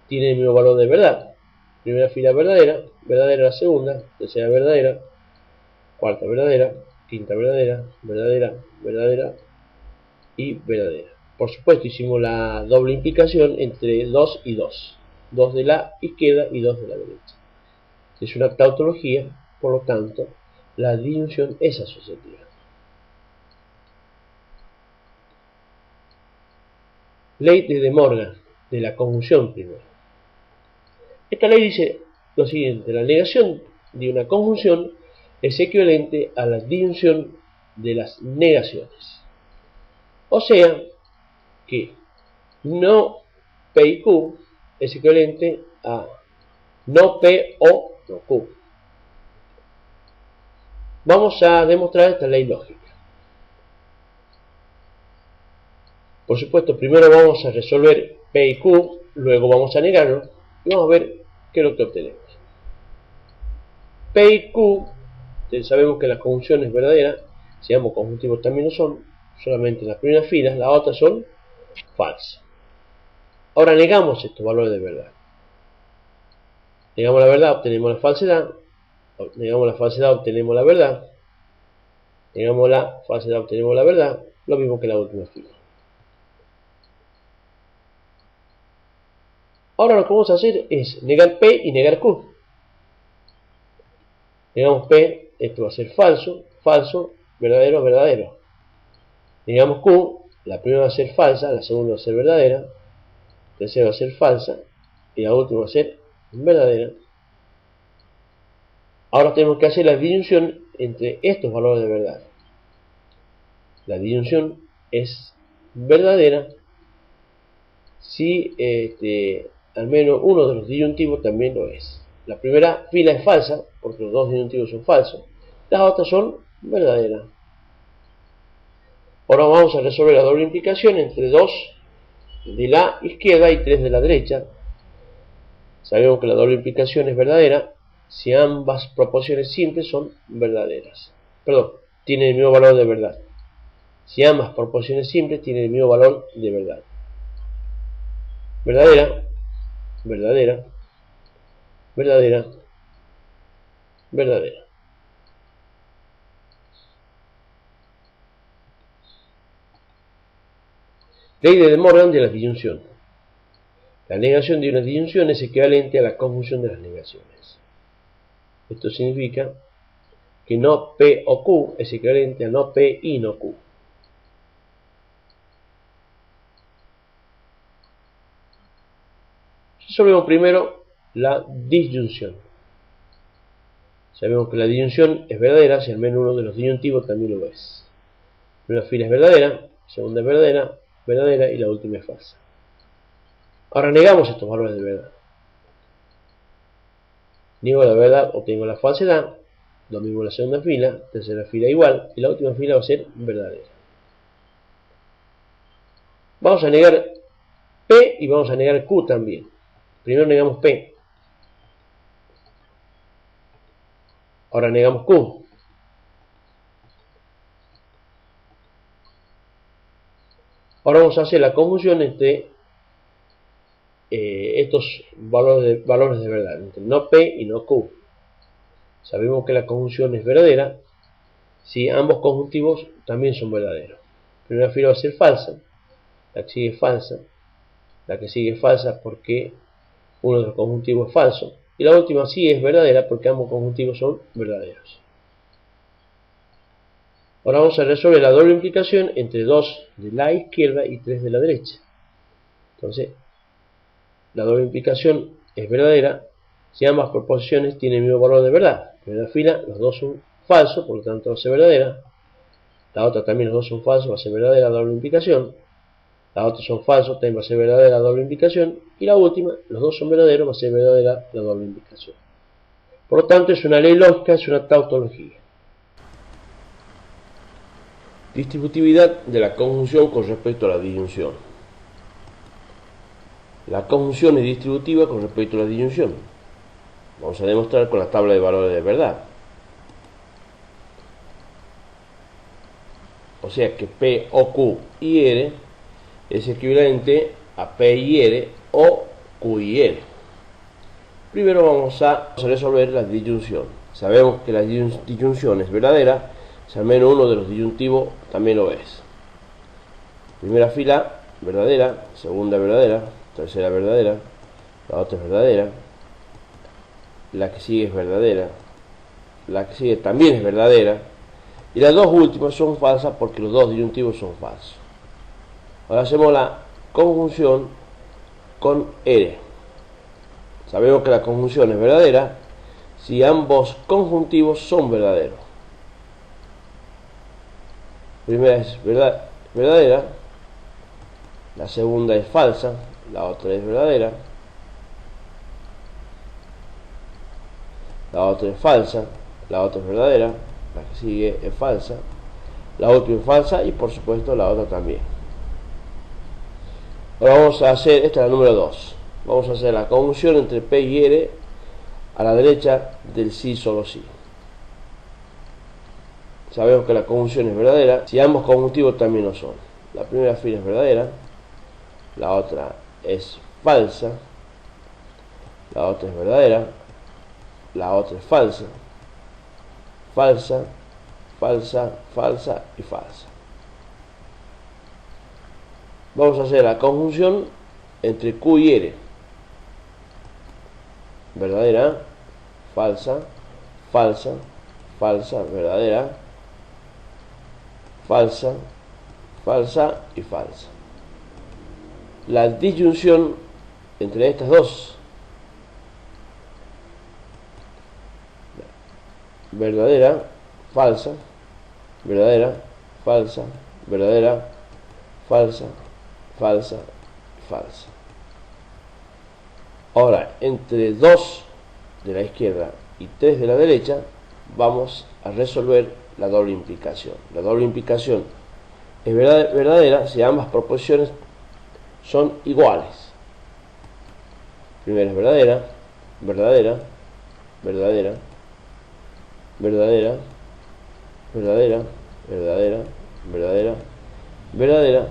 tienen el mismo valor de verdad. Primera fila verdadera, verdadera la segunda, tercera verdadera, cuarta verdadera, quinta verdadera, verdadera, verdadera y verdadera. Por supuesto hicimos la doble implicación entre 2 y 2. 2 de la izquierda y 2 de la derecha. Es una tautología, por lo tanto, la disyunción es asociativa. Ley de De Morgan, de la conjunción primero. Esta ley dice lo siguiente: la negación de una conjunción es equivalente a la disyunción de las negaciones. O sea que no P y Q es equivalente a no P o no Q. Vamos a demostrar esta ley lógica. Por supuesto, primero vamos a resolver P y Q, luego vamos a negarlo y vamos a ver qué es lo que obtenemos. P y Q, sabemos que la conjunción es verdadera, si ambos conjuntivos también lo son, solamente en las primeras filas, las otras son falsas. Ahora negamos estos valores de verdad. Negamos la verdad, obtenemos la falsedad. Negamos la falsedad, obtenemos la verdad. Negamos la falsedad, obtenemos la verdad. Lo mismo que la última fila. Ahora lo que vamos a hacer es negar P y negar Q. Negamos P, esto va a ser falso, falso, verdadero, verdadero. Negamos Q, la primera va a ser falsa, la segunda va a ser verdadera, la tercera va a ser falsa y la última va a ser verdadera. Ahora tenemos que hacer la disyunción entre estos valores de verdad. La disyunción es verdadera si al menos uno de los disyuntivos también lo es. La primera fila es falsa porque los dos disyuntivos son falsos. Las otras son verdaderas. Ahora vamos a resolver la doble implicación entre 2 de la izquierda y 3 de la derecha. Sabemos que la doble implicación es verdadera si ambas proporciones simples son verdaderas. Perdón, tienen el mismo valor de verdad. Si ambas proporciones simples tienen el mismo valor de verdad. Verdadera, verdadera, verdadera, verdadera. Ley de De Morgan de las disyunciones. La negación de una disyunción es equivalente a la conjunción de las negaciones. Esto significa que no P o Q es equivalente a no P y no Q. Resolvemos primero la disyunción. Sabemos que la disyunción es verdadera si al menos uno de los disyuntivos también lo es. La primera fila es verdadera, la segunda es verdadera y la última es falsa. Ahora negamos estos valores de verdad. Niego la verdad, obtengo la falsedad. Lo mismo la segunda fila, tercera fila igual, y la última fila va a ser verdadera. Vamos a negar P y vamos a negar Q también. Primero negamos P. Ahora negamos Q. Ahora vamos a hacer la conjunción entre estos valores de verdad, entre no P y no Q. Sabemos que la conjunción es verdadera si ambos conjuntivos también son verdaderos. La primera fila va a ser falsa, la que sigue es falsa, la que sigue es falsa porque uno de los conjuntivos es falso, y la última sí es verdadera porque ambos conjuntivos son verdaderos. Ahora vamos a resolver la doble implicación entre 2 de la izquierda y 3 de la derecha. Entonces, la doble implicación es verdadera si ambas proposiciones tienen el mismo valor de verdad. En primera fila los dos son falsos, por lo tanto va a ser verdadera. La otra también los dos son falsos, va a ser verdadera la doble implicación. La otra son falsos, también va a ser verdadera la doble implicación. Y la última, los dos son verdaderos, va a ser verdadera la doble implicación. Por lo tanto, es una ley lógica, es una tautología. Distributividad de la conjunción con respecto a la disyunción. La conjunción es distributiva con respecto a la disyunción. Vamos a demostrar con la tabla de valores de verdad. O sea que P o Q y R es equivalente a P y R o Q y R. Primero vamos a resolver la disyunción. Sabemos que la disyunción es verdadera si al menos uno de los disyuntivos también lo es. Primera fila verdadera, segunda verdadera, tercera verdadera, la otra es verdadera, la que sigue es verdadera, la que sigue también es verdadera, y las dos últimas son falsas porque los dos disyuntivos son falsos. Ahora hacemos la conjunción con R. Sabemos que la conjunción es verdadera si ambos conjuntivos son verdaderos. La primera es verdadera, la segunda es falsa, la otra es verdadera, la otra es falsa, la otra es verdadera, la que sigue es falsa, la última es falsa y por supuesto la otra también. Ahora vamos a hacer, esta es la número 2, vamos a hacer la conjunción entre P y R a la derecha del sí solo sí. Sabemos que la conjunción es verdadera si ambos conjuntivos también lo son. La primera fila es verdadera, la otra es falsa, la otra es verdadera, la otra es falsa, falsa, falsa, falsa y falsa. Vamos a hacer la conjunción entre Q y R. Verdadera, falsa, falsa, falsa, verdadera, falsa, falsa y falsa. La disyunción entre estas dos, verdadera, falsa, verdadera, falsa, verdadera, falsa, falsa, falsa. Ahora, entre 2 de la izquierda y 3 de la derecha, vamos a resolver la doble implicación. La doble implicación es verdadera si ambas proposiciones son iguales. Primera es verdadera, verdadera, verdadera, verdadera, verdadera, verdadera, verdadera, verdadera.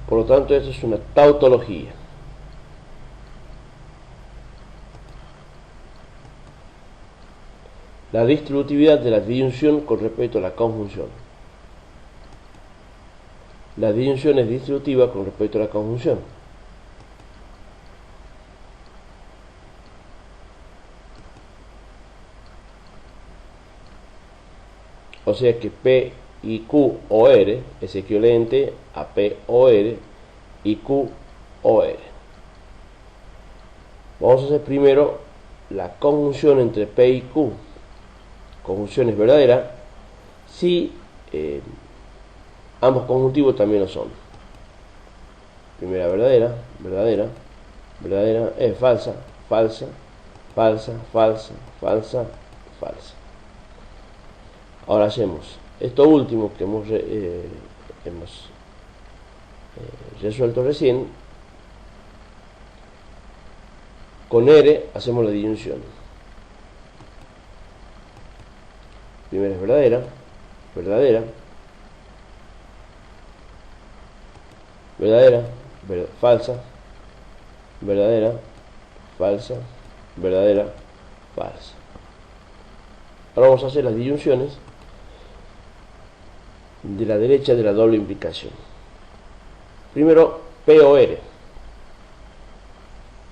Por lo tanto, esto es una tautología. La distributividad de la disyunción con respecto a la conjunción. la disyunción es distributiva con respecto a la conjunción. O sea que P y Q o R es equivalente a P o R y Q o R. Vamos a hacer primero la conjunción entre P y Q. Conjunción es verdadera si ambos conjuntivos también lo son. Primera verdadera, verdadera, verdadera, falsa, falsa, falsa, falsa, falsa, falsa. Ahora hacemos esto último que hemos resuelto recién. Con R hacemos la disyunción. Primera es verdadera, verdadera, verdadera, falsa, verdadera, falsa, verdadera, falsa. Ahora vamos a hacer las disyunciones de la derecha de la doble implicación. Primero, P o R.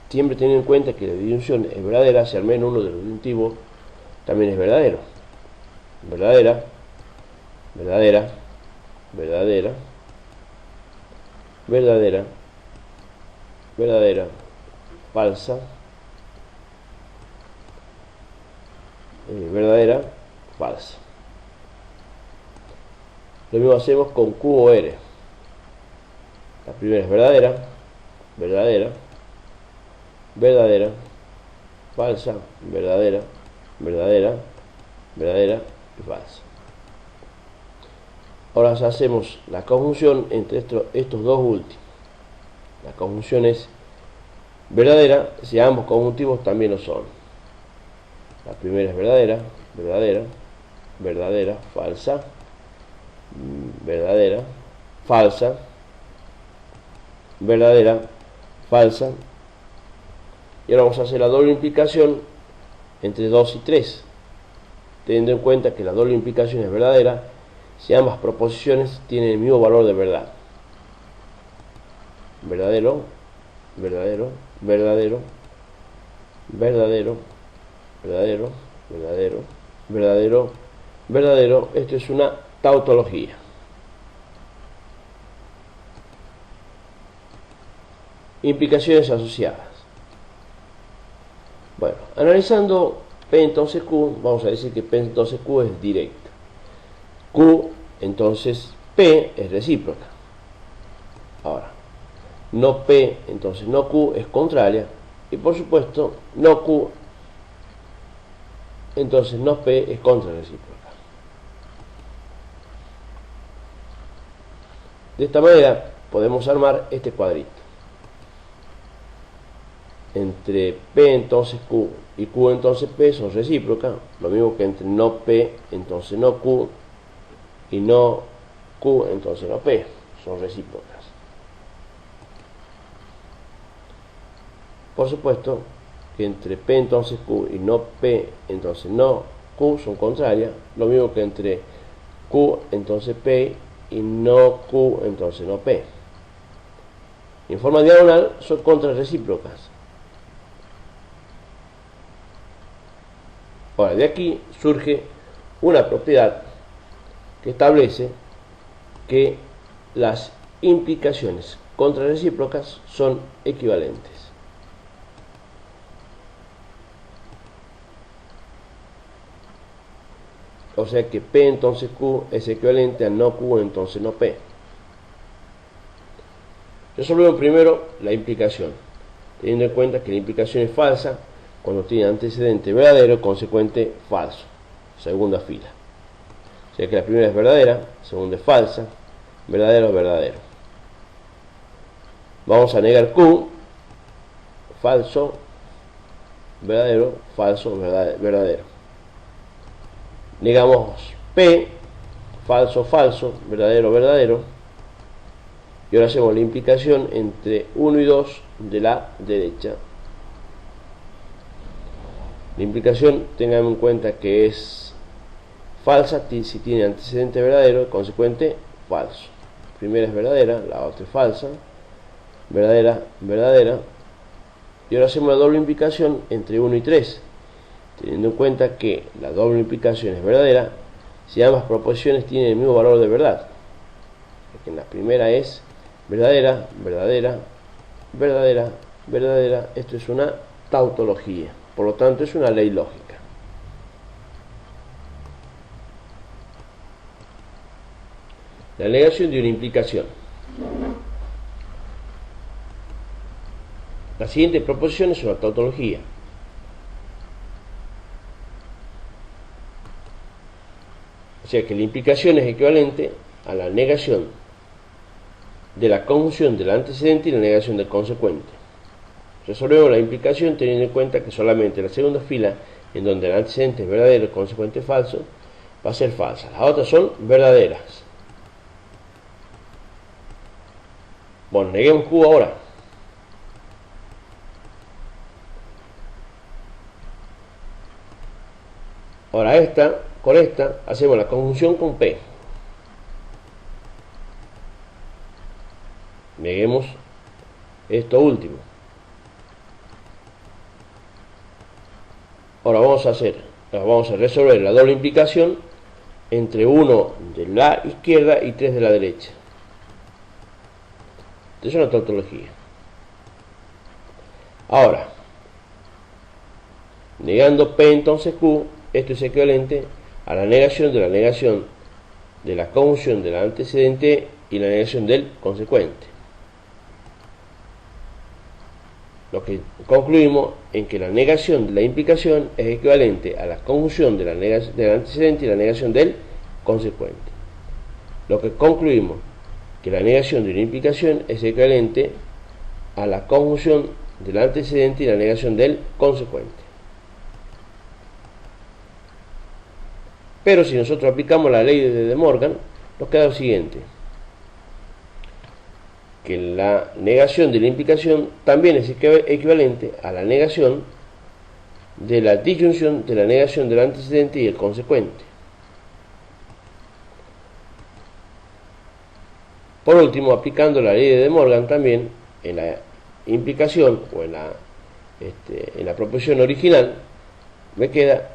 Siempre teniendo en cuenta que la disyunción es verdadera si al menos uno de los disyuntivos también es verdadero. Verdadera, verdadera, verdadera, verdadera, verdadera, falsa, verdadera, falsa. Lo mismo hacemos con Q o R. La primera es verdadera, verdadera, verdadera, falsa, verdadera, verdadera, verdadera y falsa. Ahora hacemos la conjunción entre estos dos últimos. La conjunción es verdadera si ambos conjuntivos también lo son. La primera es verdadera, verdadera, verdadera, falsa, verdadera, falsa, verdadera, falsa. Y ahora vamos a hacer la doble implicación entre 2 y 3, teniendo en cuenta que la doble implicación es verdadera si ambas proposiciones tienen el mismo valor de verdad. Verdadero, verdadero, verdadero, verdadero, verdadero, verdadero, verdadero, verdadero. Esto es una tautología. Implicaciones asociadas. Bueno, analizando P entonces Q, vamos a decir que P entonces Q es directa. Q entonces P es recíproca. Ahora, no P entonces no Q es contraria. Y por supuesto, no Q entonces no P es contrarrecíproca. De esta manera podemos armar este cuadrito. Entre P entonces Q y Q entonces P son recíprocas, lo mismo que entre no P entonces no Q y no Q entonces no P son recíprocas. Por supuesto que entre P entonces Q y no P entonces no Q son contrarias, lo mismo que entre Q entonces P y no Q entonces no P. En forma diagonal son contrarrecíprocas. Ahora, de aquí surge una propiedad que establece que las implicaciones contrarrecíprocas son equivalentes. O sea que P entonces Q es equivalente a no Q entonces no P. Resolvemos primero la implicación, teniendo en cuenta que la implicación es falsa cuando tiene antecedente verdadero, consecuente falso, segunda fila. O sea que la primera es verdadera, segunda es falsa, verdadero, verdadero. Vamos a negar Q, falso, verdadero, falso, verdadero. Negamos P, falso, falso, verdadero, verdadero. Y ahora hacemos la implicación entre 1 y 2 de la derecha. La implicación, tengamos en cuenta que es falsa si tiene antecedente verdadero, consecuente falso. primera es verdadera, la otra es falsa, verdadera, verdadera, y ahora hacemos la doble implicación entre 1 y 3, teniendo en cuenta que la doble implicación es verdadera si ambas proposiciones tienen el mismo valor de verdad. Porque en la primera es verdadera, verdadera, verdadera, verdadera. Esto es una tautología, por lo tanto es una ley lógica. La negación de una implicación. La siguiente proposición es una tautología. O sea que la implicación es equivalente a la negación de la conjunción del antecedente y la negación del consecuente. Resolvemos la implicación teniendo en cuenta que solamente la segunda fila, en donde el antecedente es verdadero y el consecuente es falso, va a ser falsa. Las otras son verdaderas. Bueno, neguemos Q ahora. Ahora con esta hacemos la conjunción con P. Neguemos esto último. Ahora vamos a resolver la doble implicación entre 1 de la izquierda y 3 de la derecha. Esto es una tautología. Ahora, negando P entonces Q, esto es equivalente a la negación de la conjunción del antecedente y la negación del consecuente. Lo que concluimos en que la negación de la implicación es equivalente a la conjunción del antecedente y la negación del consecuente. Lo que concluimos que la negación de una implicación es equivalente a la conjunción del antecedente y la negación del consecuente. Pero si nosotros aplicamos la ley de De Morgan, nos queda lo siguiente: que la negación de la implicación también es equivalente a la negación de la disyunción de la negación del antecedente y el consecuente. Por último, aplicando la ley de De Morgan también en la implicación o en la proposición original, me queda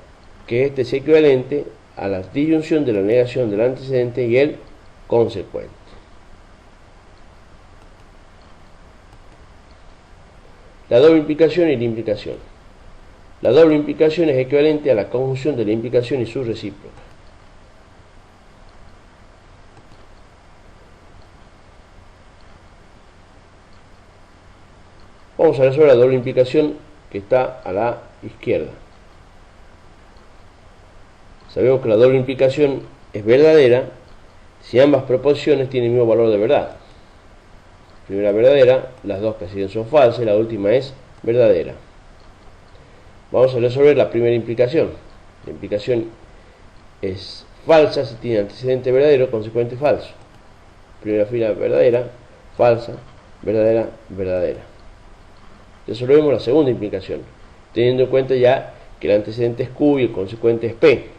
que este es equivalente a la disyunción de la negación del antecedente y el consecuente. La doble implicación y la implicación. La doble implicación es equivalente a la conjunción de la implicación y su recíproca. Vamos a resolver la doble implicación que está a la izquierda. Sabemos que la doble implicación es verdadera si ambas proposiciones tienen el mismo valor de verdad. Primera verdadera, las dos que siguen son falsas y la última es verdadera. Vamos a resolver la primera implicación. La implicación es falsa si tiene antecedente verdadero, consecuente falso. Primera fila verdadera, falsa, verdadera, verdadera. Resolvemos la segunda implicación, teniendo en cuenta ya que el antecedente es Q y el consecuente es P.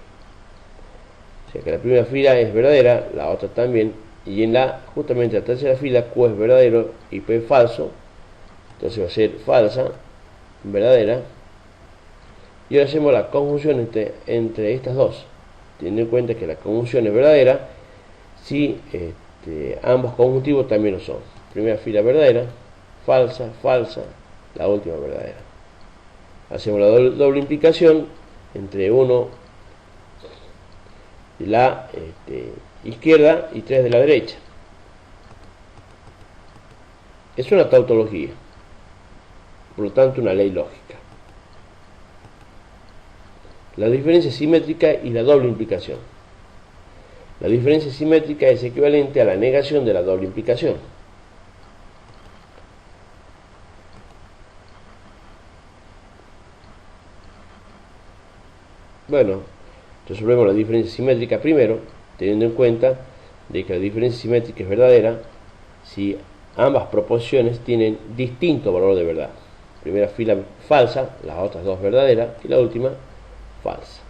O sea que la primera fila es verdadera, la otra también, y en justamente la tercera fila Q es verdadero y P es falso, entonces va a ser falsa, verdadera, y ahora hacemos la conjunción entre estas dos, teniendo en cuenta que la conjunción es verdadera si ambos conjuntivos también lo son. Primera fila verdadera, falsa, falsa, la última verdadera. Hacemos la doble implicación entre 1 de la izquierda y 3 de la derecha. Es una tautología, por lo tanto una ley lógica. La diferencia simétrica y la doble implicación. La diferencia simétrica es equivalente a la negación de la doble implicación. Bueno, resolvemos la diferencia simétrica primero, teniendo en cuenta de que la diferencia simétrica es verdadera si ambas proposiciones tienen distinto valor de verdad. Primera fila falsa, las otras dos verdaderas y la última falsa.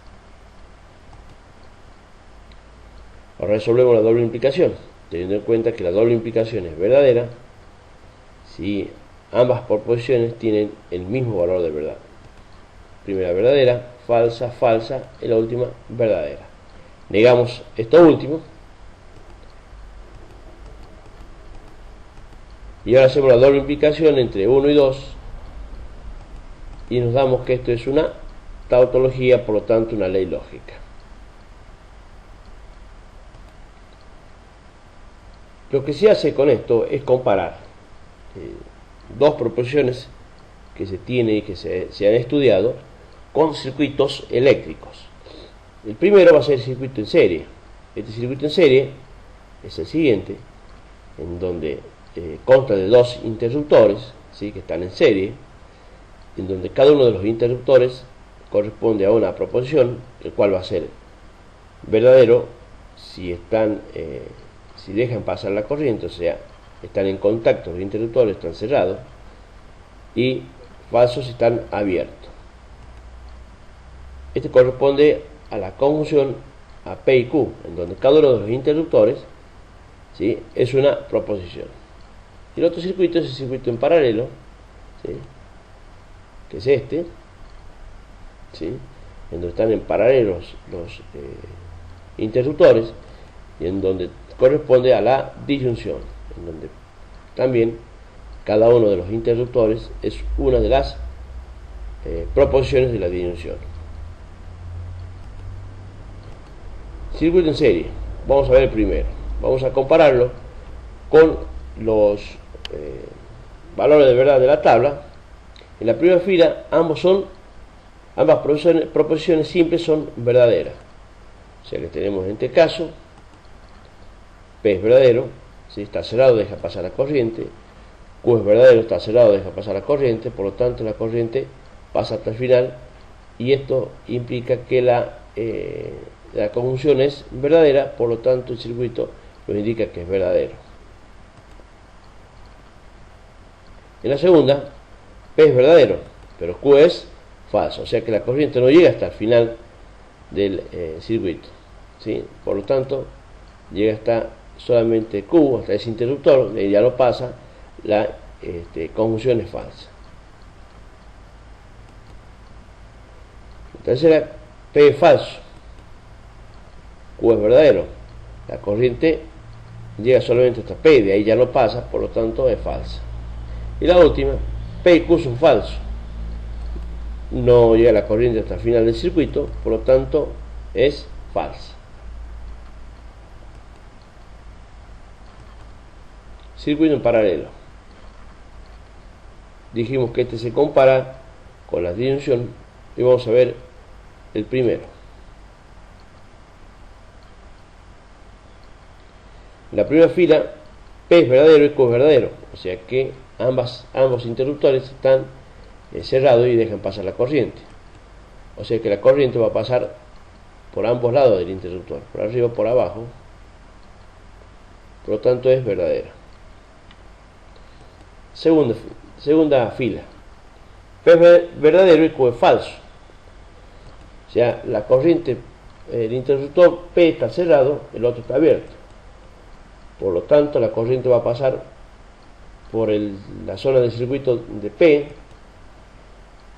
Ahora resolvemos la doble implicación. teniendo en cuenta que la doble implicación es verdadera si ambas proposiciones tienen el mismo valor de verdad. Primera verdadera, falsa, falsa, y la última verdadera. Negamos esto último. Y ahora hacemos la doble implicación entre 1 y 2. Y nos damos que esto es una tautología, por lo tanto una ley lógica. Lo que se hace con esto es comparar dos proposiciones que se tienen y que se han estudiado con circuitos eléctricos. El primero va a ser el circuito en serie. Este circuito en serie es el siguiente, en donde consta de dos interruptores, ¿sí?, que están en serie, en donde cada uno de los interruptores corresponde a una proposición, el cual va a ser verdadero si dejan pasar la corriente, o sea, están en contacto, los interruptores están cerrados, y falso si están abiertos. Este corresponde a la conjunción a P y Q, en donde cada uno de los interruptores, ¿sí?, es una proposición. Y el otro circuito es el circuito en paralelo, ¿sí?, que es este, ¿sí?, en donde están en paralelo los interruptores, y en donde corresponde a la disyunción, en donde también cada uno de los interruptores es una de las proposiciones de la disyunción. Circuito en serie. Vamos a ver el primero. Vamos a compararlo con los valores de verdad de la tabla. En la primera fila ambas proposiciones simples son verdaderas. O sea que tenemos en este caso P es verdadero, si está cerrado deja pasar la corriente, Q es verdadero, está cerrado deja pasar la corriente, por lo tanto la corriente pasa hasta el final, y esto implica que la conjunción es verdadera, por lo tanto el circuito nos indica que es verdadero. En la segunda, P es verdadero, pero Q es falso, o sea que la corriente no llega hasta el final del circuito, ¿sí? Por lo tanto llega hasta solamente Q, hasta ese interruptor, de ahí ya no pasa, la conjunción es falsa. La tercera, P es falso, Q es verdadero, la corriente llega solamente hasta P, de ahí ya no pasa, por lo tanto es falsa. Y la última, P y Q son falsos, no llega la corriente hasta el final del circuito, por lo tanto es falsa. Circuito en paralelo. Dijimos que este se compara con la disyunción y vamos a ver el primero. En la primera fila, P es verdadero y Q es verdadero, o sea que ambos interruptores están cerrados y dejan pasar la corriente. O sea que la corriente va a pasar por ambos lados del interruptor, por arriba o por abajo, por lo tanto es verdadera. Segunda fila, P es verdadero y Q es falso, o sea la corriente, el interruptor P está cerrado, el otro está abierto, por lo tanto la corriente va a pasar por la zona del circuito de P,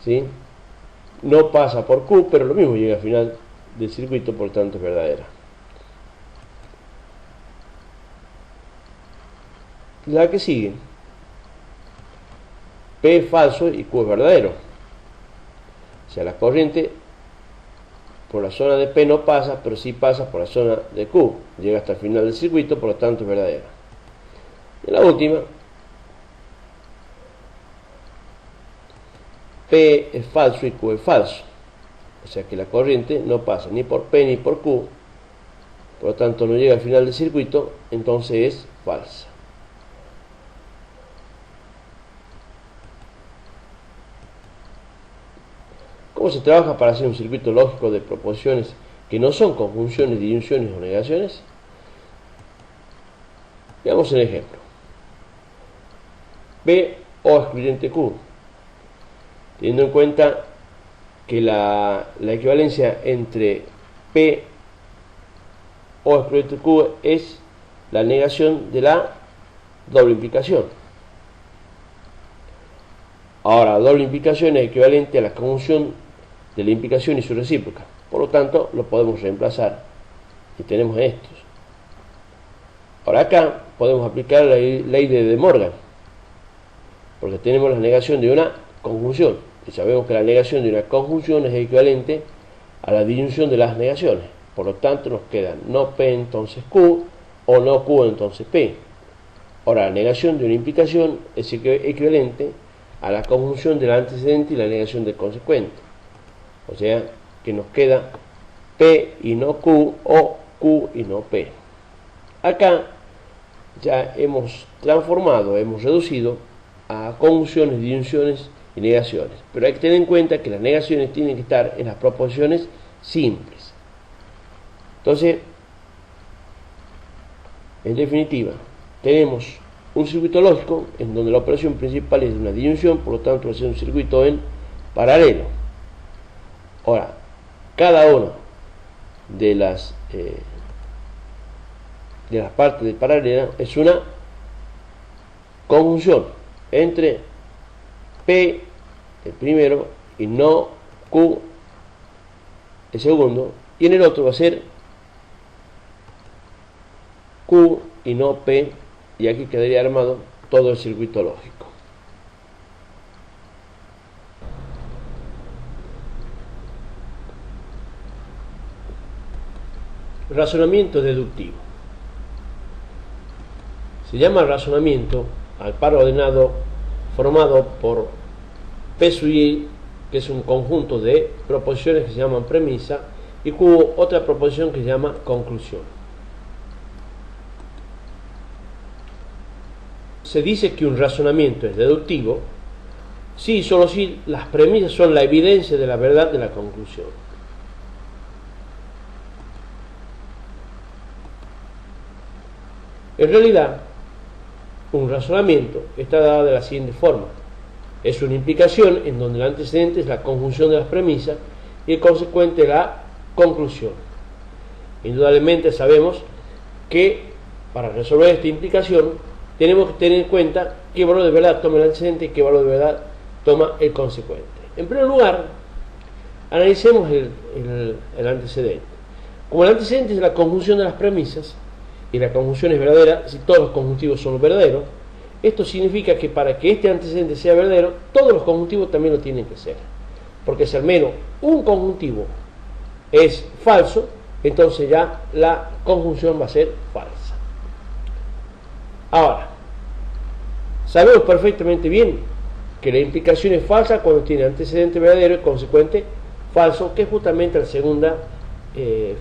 ¿sí?, no pasa por Q, pero lo mismo llega al final del circuito, por lo tanto es verdadera. La que sigue, P es falso y Q es verdadero, o sea la corriente por la zona de P no pasa, pero sí pasa por la zona de Q, llega hasta el final del circuito, por lo tanto es verdadera. Y la última, P es falso y Q es falso, o sea que la corriente no pasa ni por P ni por Q, por lo tanto no llega al final del circuito, entonces es falsa. ¿Cómo se trabaja para hacer un circuito lógico de proposiciones que no son conjunciones, disyunciones o negaciones? Veamos el ejemplo. P o excluyente Q. Teniendo en cuenta que la equivalencia entre P o excluyente Q es la negación de la doble implicación. Ahora, la doble implicación es equivalente a la conjunción de la implicación y su recíproca. Por lo tanto, lo podemos reemplazar y tenemos estos. Ahora acá podemos aplicar la ley de De Morgan, porque tenemos la negación de una conjunción. Y sabemos que la negación de una conjunción es equivalente a la disyunción de las negaciones. Por lo tanto, nos quedan no P entonces Q o no Q entonces P. Ahora, la negación de una implicación es equivalente a la conjunción del antecedente y la negación del consecuente. O sea, que nos queda P y no Q o Q y no P. Acá ya hemos transformado, hemos reducido a conjunciones, disyunciones y negaciones. Pero hay que tener en cuenta que las negaciones tienen que estar en las proposiciones simples. Entonces, en definitiva, tenemos un circuito lógico en donde la operación principal es de una disyunción, por lo tanto va a ser un circuito en paralelo. Ahora, cada una de las partes de paralela es una conjunción entre P, el primero, y no Q, el segundo, y en el otro va a ser Q y no P, y aquí quedaría armado todo el circuito lógico. Razonamiento deductivo. Se llama razonamiento al par ordenado formado por P sub I, que es un conjunto de proposiciones que se llaman premisa, y Q, otra proposición que se llama conclusión. Se dice que un razonamiento es deductivo si y solo si las premisas son la evidencia de la verdad de la conclusión. En realidad, un razonamiento está dado de la siguiente forma: es una implicación en donde el antecedente es la conjunción de las premisas y el consecuente la conclusión. Indudablemente sabemos que para resolver esta implicación tenemos que tener en cuenta qué valor de verdad toma el antecedente y qué valor de verdad toma el consecuente. En primer lugar, analicemos el antecedente. Como el antecedente es la conjunción de las premisas y la conjunción es verdadera si todos los conjuntivos son verdaderos, esto significa que para que este antecedente sea verdadero, todos los conjuntivos también lo tienen que ser. Porque si al menos un conjuntivo es falso, entonces ya la conjunción va a ser falsa. Ahora, sabemos perfectamente bien que la implicación es falsa cuando tiene antecedente verdadero y consecuente falso, que es justamente la segunda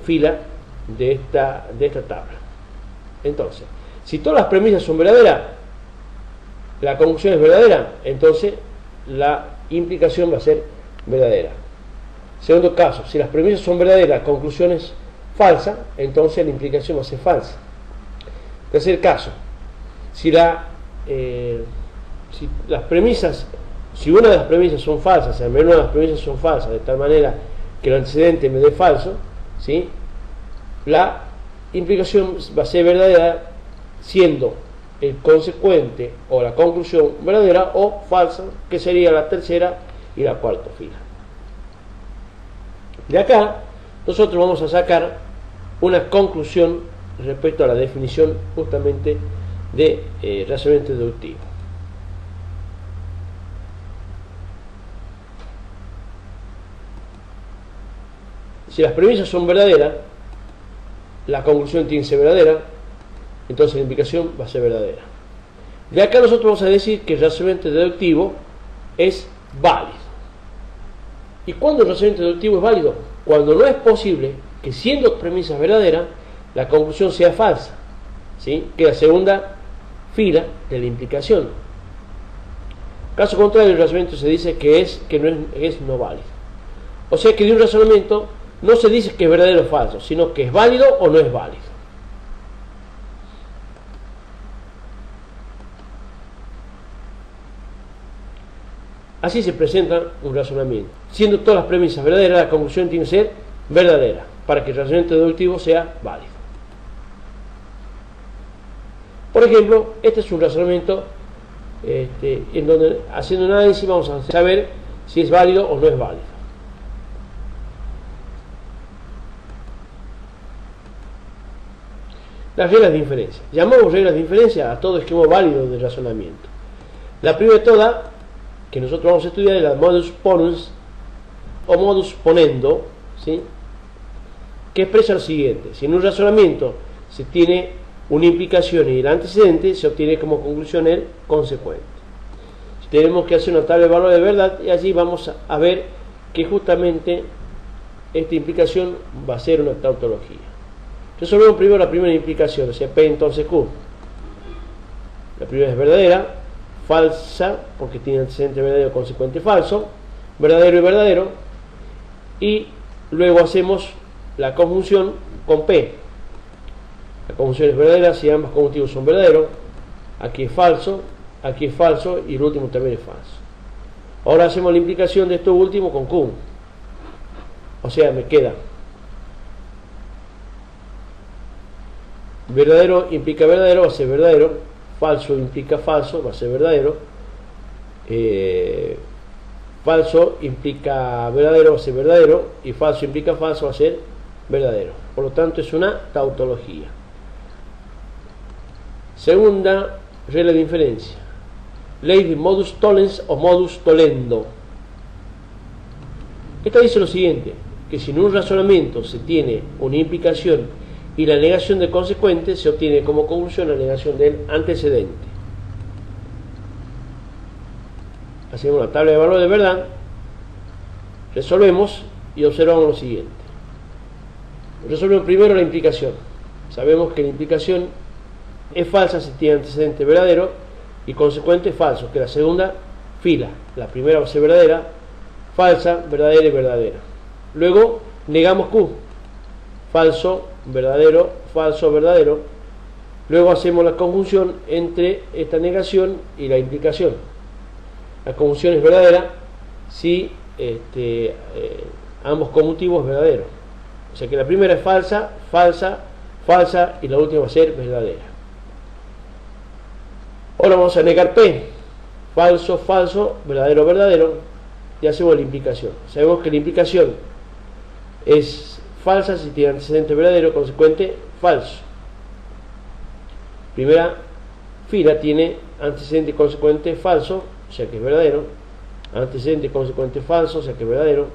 fila de esta tabla. Entonces, si todas las premisas son verdaderas, la conclusión es verdadera, entonces la implicación va a ser verdadera. Segundo caso, si las premisas son verdaderas, la conclusión es falsa, entonces la implicación va a ser falsa. Tercer caso, si una de las premisas son falsas, al menos una de las premisas son falsas, de tal manera que el antecedente me dé falso, ¿sí?, la implicación va a ser verdadera, siendo el consecuente o la conclusión verdadera o falsa, que sería la tercera y la cuarta fila. De acá nosotros vamos a sacar una conclusión respecto a la definición justamente de razonamiento deductivo. Si las premisas son verdaderas, la conclusión tiene que ser verdadera, entonces la implicación va a ser verdadera. De acá nosotros vamos a decir que el razonamiento deductivo es válido. ¿Y cuándo el razonamiento deductivo es válido? Cuando no es posible que, siendo premisas verdaderas, la conclusión sea falsa, ¿sí?, que es la segunda fila de la implicación. Caso contrario, el razonamiento se dice que no es no válido. O sea que de un razonamiento no se dice que es verdadero o falso, sino que es válido o no es válido. Así se presenta un razonamiento. Siendo todas las premisas verdaderas, la conclusión tiene que ser verdadera para que el razonamiento deductivo sea válido. Por ejemplo, este es un razonamiento en donde, haciendo un análisis, vamos a saber si es válido o no es válido. Las reglas de inferencia. Llamamos reglas de inferencia a todo esquema válido de razonamiento. La primera de todas, que nosotros vamos a estudiar, es la modus ponens o modus ponendo, ¿sí?, que expresa lo siguiente: si en un razonamiento se tiene una implicación y el antecedente, se obtiene como conclusión el consecuente. Si tenemos que hacer una tabla de valores de verdad, y allí vamos a ver que justamente esta implicación va a ser una tautología. Resolvemos primero la primera implicación, o sea, P entonces Q. La primera es verdadera, falsa, porque tiene antecedente verdadero, consecuente falso, verdadero y verdadero, y luego hacemos la conjunción con P. La conjunción es verdadera si ambos conjuntivos son verdaderos. Aquí es falso y el último también es falso. Ahora hacemos la implicación de esto último con Q. O sea, me queda verdadero implica verdadero, va a ser verdadero. Falso implica falso, va a ser verdadero. Falso implica verdadero, va a ser verdadero. Y falso implica falso, va a ser verdadero. Por lo tanto, es una tautología. Segunda regla de inferencia, ley de modus tollens o modus tollendo. Esta dice lo siguiente: que si en un razonamiento se tiene una implicación y la negación del consecuente, se obtiene como conclusión la negación del antecedente. Hacemos la tabla de valores de verdad, resolvemos y observamos lo siguiente. Resolvemos primero la implicación. Sabemos que la implicación es falsa si tiene antecedente verdadero y consecuente falso, que la segunda fila. La primera va a ser verdadera, falsa, verdadera y verdadera. Luego negamos Q, falso, verdadero, falso, verdadero. Luego hacemos la conjunción entre esta negación y la implicación. La conjunción es verdadera si ambos conjuntivos es verdadero. O sea que la primera es falsa, falsa, falsa, y la última va a ser verdadera. Ahora vamos a negar P, falso, falso, verdadero, verdadero, y hacemos la implicación. Sabemos que la implicación es falsa si tiene antecedente verdadero, consecuente falso. Primera fila tiene antecedente y consecuente falso, o sea que es verdadero. Antecedente y consecuente falso, o sea que es verdadero.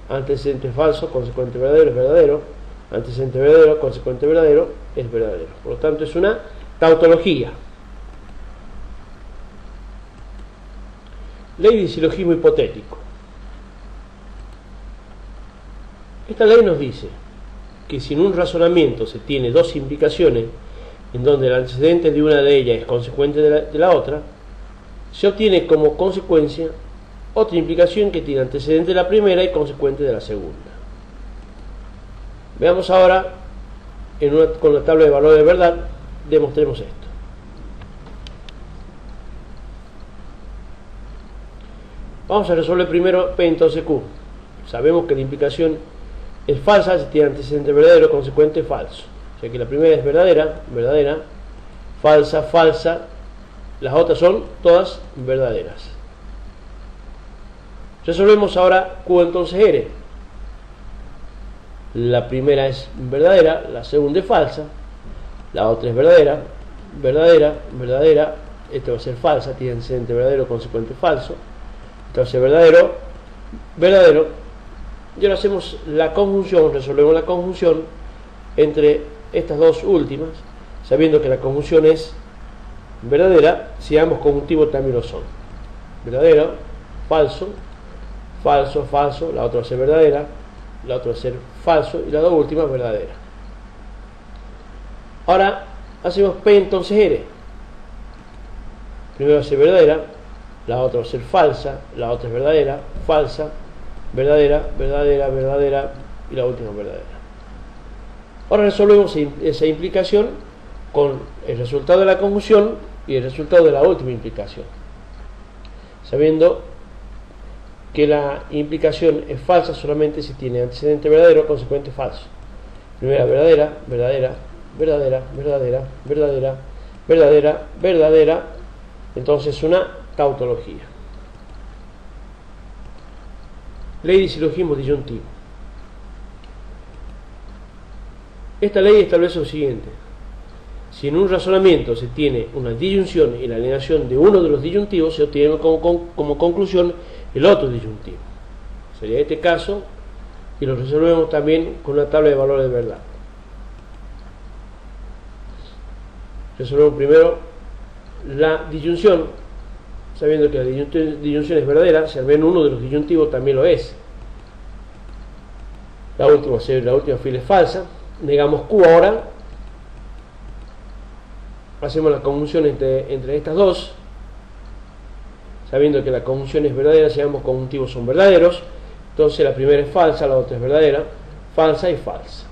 Antecedente falso, consecuente verdadero, es verdadero. Antecedente verdadero, consecuente verdadero, es verdadero. Por lo tanto, es una tautología. Ley de silogismo hipotético. Esta ley nos dice que si en un razonamiento se tiene dos implicaciones en donde el antecedente de una de ellas es consecuente de la otra, se obtiene como consecuencia otra implicación que tiene antecedente de la primera y consecuente de la segunda. Veamos ahora con la tabla de valores de verdad, demostremos esto. Vamos a resolver primero P entonces Q. Sabemos que la implicación es falsa si tiene antecedente verdadero, consecuente falso. O sea que la primera es verdadera, verdadera, falsa, falsa. Las otras son todas verdaderas. Resolvemos ahora Q entonces R. La primera es verdadera, la segunda es falsa, la otra es verdadera, verdadera, verdadera. Esta va a ser falsa, tiene antecedente verdadero, consecuente falso. Entonces verdadero, verdadero. Y ahora hacemos la conjunción, resolvemos la conjunción entre estas dos últimas, sabiendo que la conjunción es verdadera si ambos conjuntivos también lo son. Verdadero, falso, falso, falso. La otra va a ser verdadera, la otra va a ser falso y la dos últimas verdadera. Ahora hacemos P entonces R. Primero va a ser verdadera, la otra va a ser falsa, la otra es verdadera, falsa, verdadera, verdadera, verdadera y la última verdadera. Ahora resolvemos esa implicación con el resultado de la conjunción y el resultado de la última implicación, sabiendo que la implicación es falsa solamente si tiene antecedente verdadero, consecuente falso. Primera verdadera, verdadera, verdadera, verdadera, verdadera, verdadera, verdadera, entonces una tautología. Ley de silogismo disyuntivo. Esta ley establece lo siguiente: si en un razonamiento se tiene una disyunción y la negación de uno de los disyuntivos, se obtiene como conclusión el otro disyuntivo. Sería este caso, y lo resolvemos también con una tabla de valores de verdad. Resolvemos primero la disyunción, sabiendo que la disyunción es verdadera, si al menos uno de los disyuntivos también lo es. La última fila es falsa. Negamos Q ahora. Hacemos la conjunción entre estas dos, sabiendo que la conjunción es verdadera si ambos conjuntivos son verdaderos. Entonces la primera es falsa, la otra es verdadera, falsa y falsa.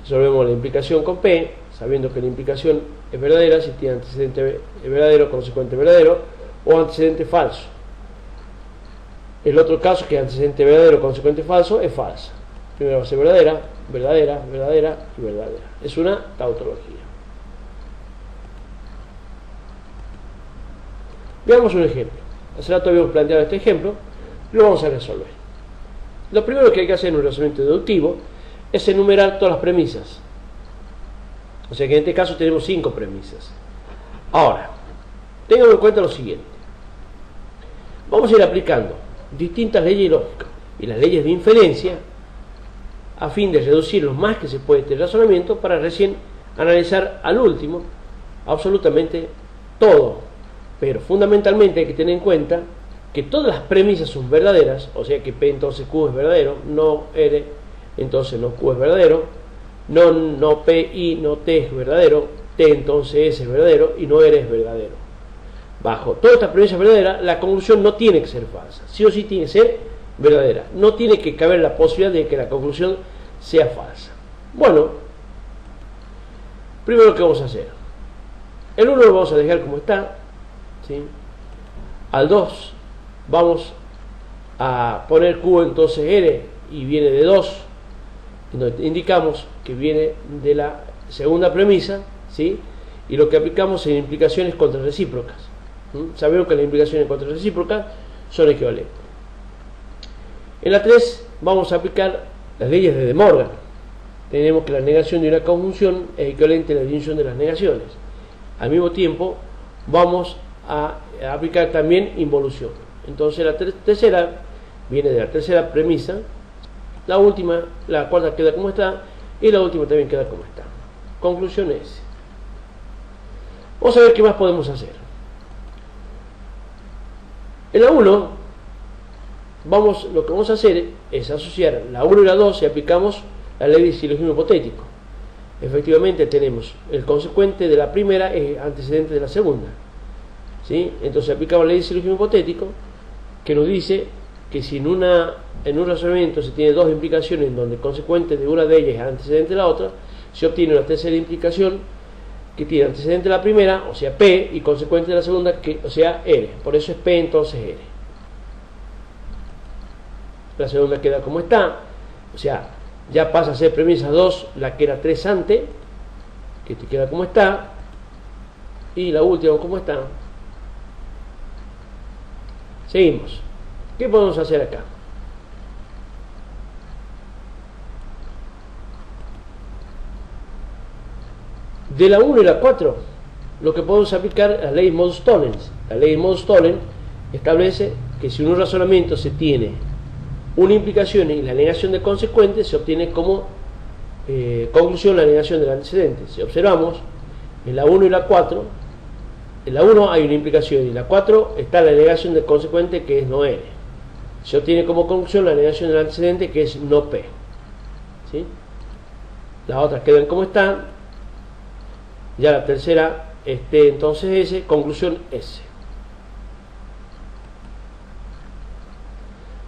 Resolvemos la implicación con P, sabiendo que la implicación es verdadera si tiene antecedente verdadero, consecuente verdadero o antecedente falso. El otro caso, que es antecedente verdadero, consecuente falso, es falsa. Primero va a ser verdadera, verdadera, verdadera y verdadera. Es una tautología. Veamos un ejemplo. Hace rato habíamos planteado este ejemplo y lo vamos a resolver. Lo primero que hay que hacer en un razonamiento deductivo es enumerar todas las premisas. O sea que en este caso tenemos 5 premisas. Ahora, tengan en cuenta lo siguiente. Vamos a ir aplicando distintas leyes lógicas y las leyes de inferencia a fin de reducir lo más que se puede este razonamiento para recién analizar al último absolutamente todo. Pero fundamentalmente hay que tener en cuenta que todas las premisas son verdaderas, o sea que P entonces Q es verdadero, no R entonces no Q es verdadero, no P I no T es verdadero, T entonces S es verdadero y no R es verdadero. Bajo todas estas premisas verdaderas, la conclusión no tiene que ser falsa, sí o sí tiene que ser verdadera, no tiene que caber la posibilidad de que la conclusión sea falsa. Bueno, primero que vamos a hacer, el 1 lo vamos a dejar como está, ¿sí? Al 2 vamos a poner Q entonces R y viene de 2, donde indicamos que viene de la segunda premisa, ¿sí? Y lo que aplicamos en implicaciones contrarrecíprocas. Sabemos que las implicaciones contrarrecíprocas son equivalentes. En la 3 vamos a aplicar las leyes de De Morgan. Tenemos que la negación de una conjunción es equivalente a la disyunción de las negaciones. Al mismo tiempo vamos a aplicar también involución. Entonces la tercera viene de la tercera premisa, la última, la cuarta queda como está y la última también queda como está. Conclusión es: vamos a ver qué más podemos hacer. En la 1 lo que vamos a hacer es asociar la 1 y la 2 y aplicamos la ley de silogismo hipotético. Efectivamente tenemos el consecuente de la primera es antecedente de la segunda, ¿sí? Entonces aplicamos la ley de silogismo hipotético, que nos dice que si en un razonamiento se tiene dos implicaciones en donde el consecuente de una de ellas es antecedente de la otra, se obtiene una tercera implicación que tiene antecedente de la primera, o sea P, y consecuente de la segunda, o sea R. Por eso es P entonces R. La segunda queda como está, o sea, ya pasa a ser premisa 2, la que era 3 antes, que te queda como está, y la última como está. Seguimos. ¿Qué podemos hacer acá? De la 1 y la 4, lo que podemos aplicar es la ley modus tollens. La ley modus tollens establece que si en un razonamiento se tiene una implicación y la negación del consecuente, se obtiene como conclusión la negación del antecedente. Si observamos, en la 1 y la 4, en la 1 hay una implicación y en la 4 está la negación del consecuente, que es no R. Se obtiene como conclusión la negación del antecedente, que es no P, ¿sí? Las otras quedan como están. Ya la tercera entonces S, conclusión S.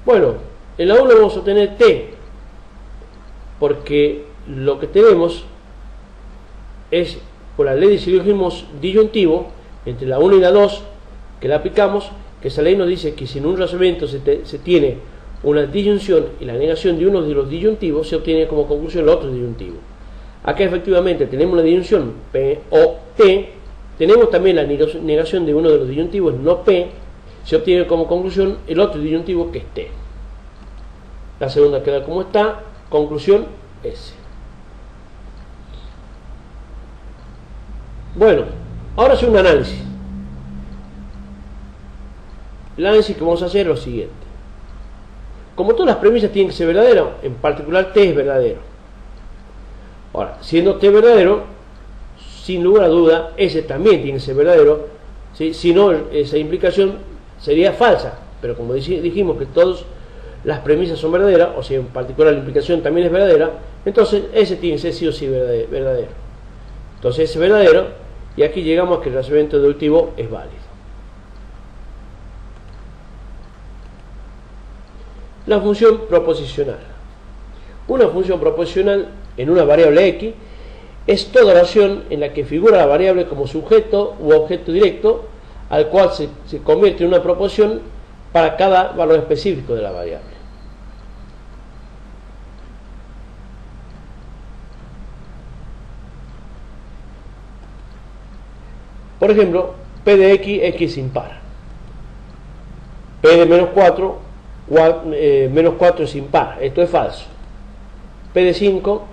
Bueno, en la 1 vamos a obtener T, porque lo que tenemos es, por la ley de silogismos disyuntivo, entre la 1 y la 2, que la aplicamos, que esa ley nos dice que si en un razonamiento se tiene una disyunción y la negación de uno de los disyuntivos, se obtiene como conclusión el otro disyuntivo. Acá efectivamente tenemos una disyunción P, O, t, tenemos también la negación de uno de los disyuntivos no p, se obtiene como conclusión el otro disyuntivo que es t. La segunda queda como está, conclusión S. Bueno, ahora hace un análisis. El análisis que vamos a hacer es lo siguiente. Como todas las premisas tienen que ser verdaderas, en particular t es verdadero. Ahora, siendo t verdadero, sin lugar a duda, S también tiene que ser verdadero, ¿sí? Si no, esa implicación sería falsa. Pero como dijimos que todas las premisas son verdaderas, o sea, en particular la implicación también es verdadera, entonces S tiene que ser sí o sí verdadero. Entonces S es verdadero, y aquí llegamos a que el razonamiento deductivo es válido. La función proposicional. Una función proposicional en una variable x es toda oración en la que figura la variable como sujeto u objeto directo, al cual se convierte en una proposición para cada valor específico de la variable. Por ejemplo, p de x es impar. P de menos 4, menos 4 es impar. Esto es falso. P de 5,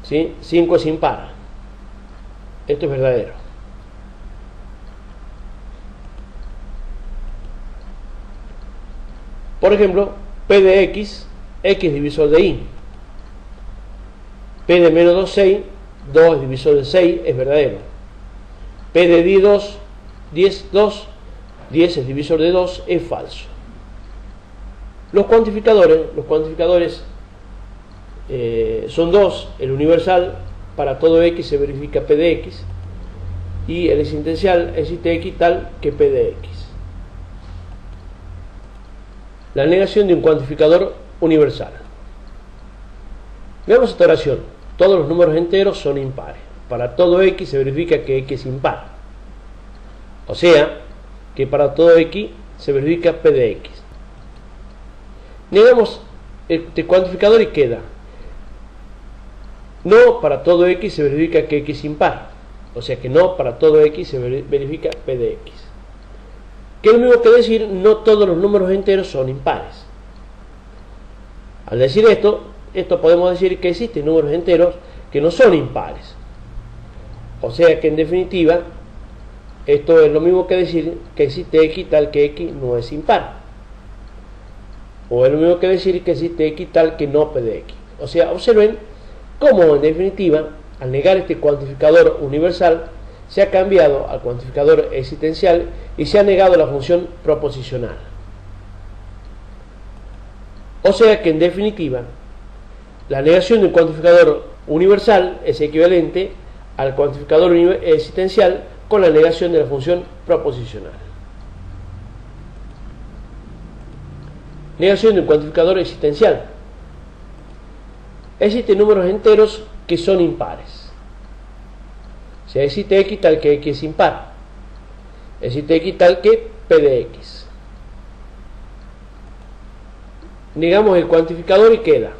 ¿sí? 5 es impar. Esto es verdadero. Por ejemplo, P de x divisor de y. P de menos 2, 6, 2 es divisor de 6, es verdadero. P de 10, 2, 10 es divisor de 2, es falso. Los cuantificadores son dos. El universal, para todo x se verifica P de x, y el existencial existe x tal que P de x. La negación de un cuantificador universal. Veamos esta oración. Todos los números enteros son impares. Para todo x se verifica que x es impar. O sea, que para todo x se verifica P de x. Negamos este cuantificador y queda: no, para todo x se verifica que x es impar. O sea que no, para todo x se verifica P de x. Que es lo mismo que decir no todos los números enteros son impares. Al decir esto podemos decir que existen números enteros que no son impares. O sea que en definitiva esto es lo mismo que decir que existe x tal que x no es impar. O es lo mismo que decir que existe x tal que no P de x. O sea, observen cómo en definitiva, al negar este cuantificador universal, se ha cambiado al cuantificador existencial y se ha negado la función proposicional. O sea que en definitiva, la negación de un cuantificador universal es equivalente al cuantificador existencial con la negación de la función proposicional. Negación de un cuantificador existencial. Existen números enteros que son impares. O sea, existe x tal que x es impar. Existe x tal que P de x. Negamos el cuantificador y queda: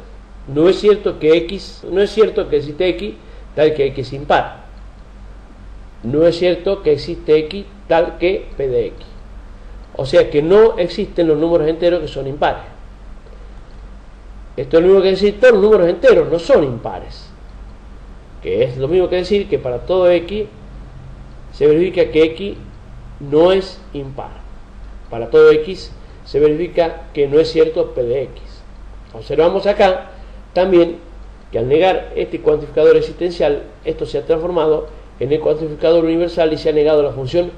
no es cierto que existe x tal que x es impar. No es cierto que existe x tal que P de x. O sea que no existen los números enteros que son impares. Esto es lo mismo que decir todos los números enteros no son impares. Que es lo mismo que decir que para todo x se verifica que x no es impar. Para todo x se verifica que no es cierto P de x. Observamos acá también que al negar este cuantificador existencial, esto se ha transformado en el cuantificador universal y se ha negado la función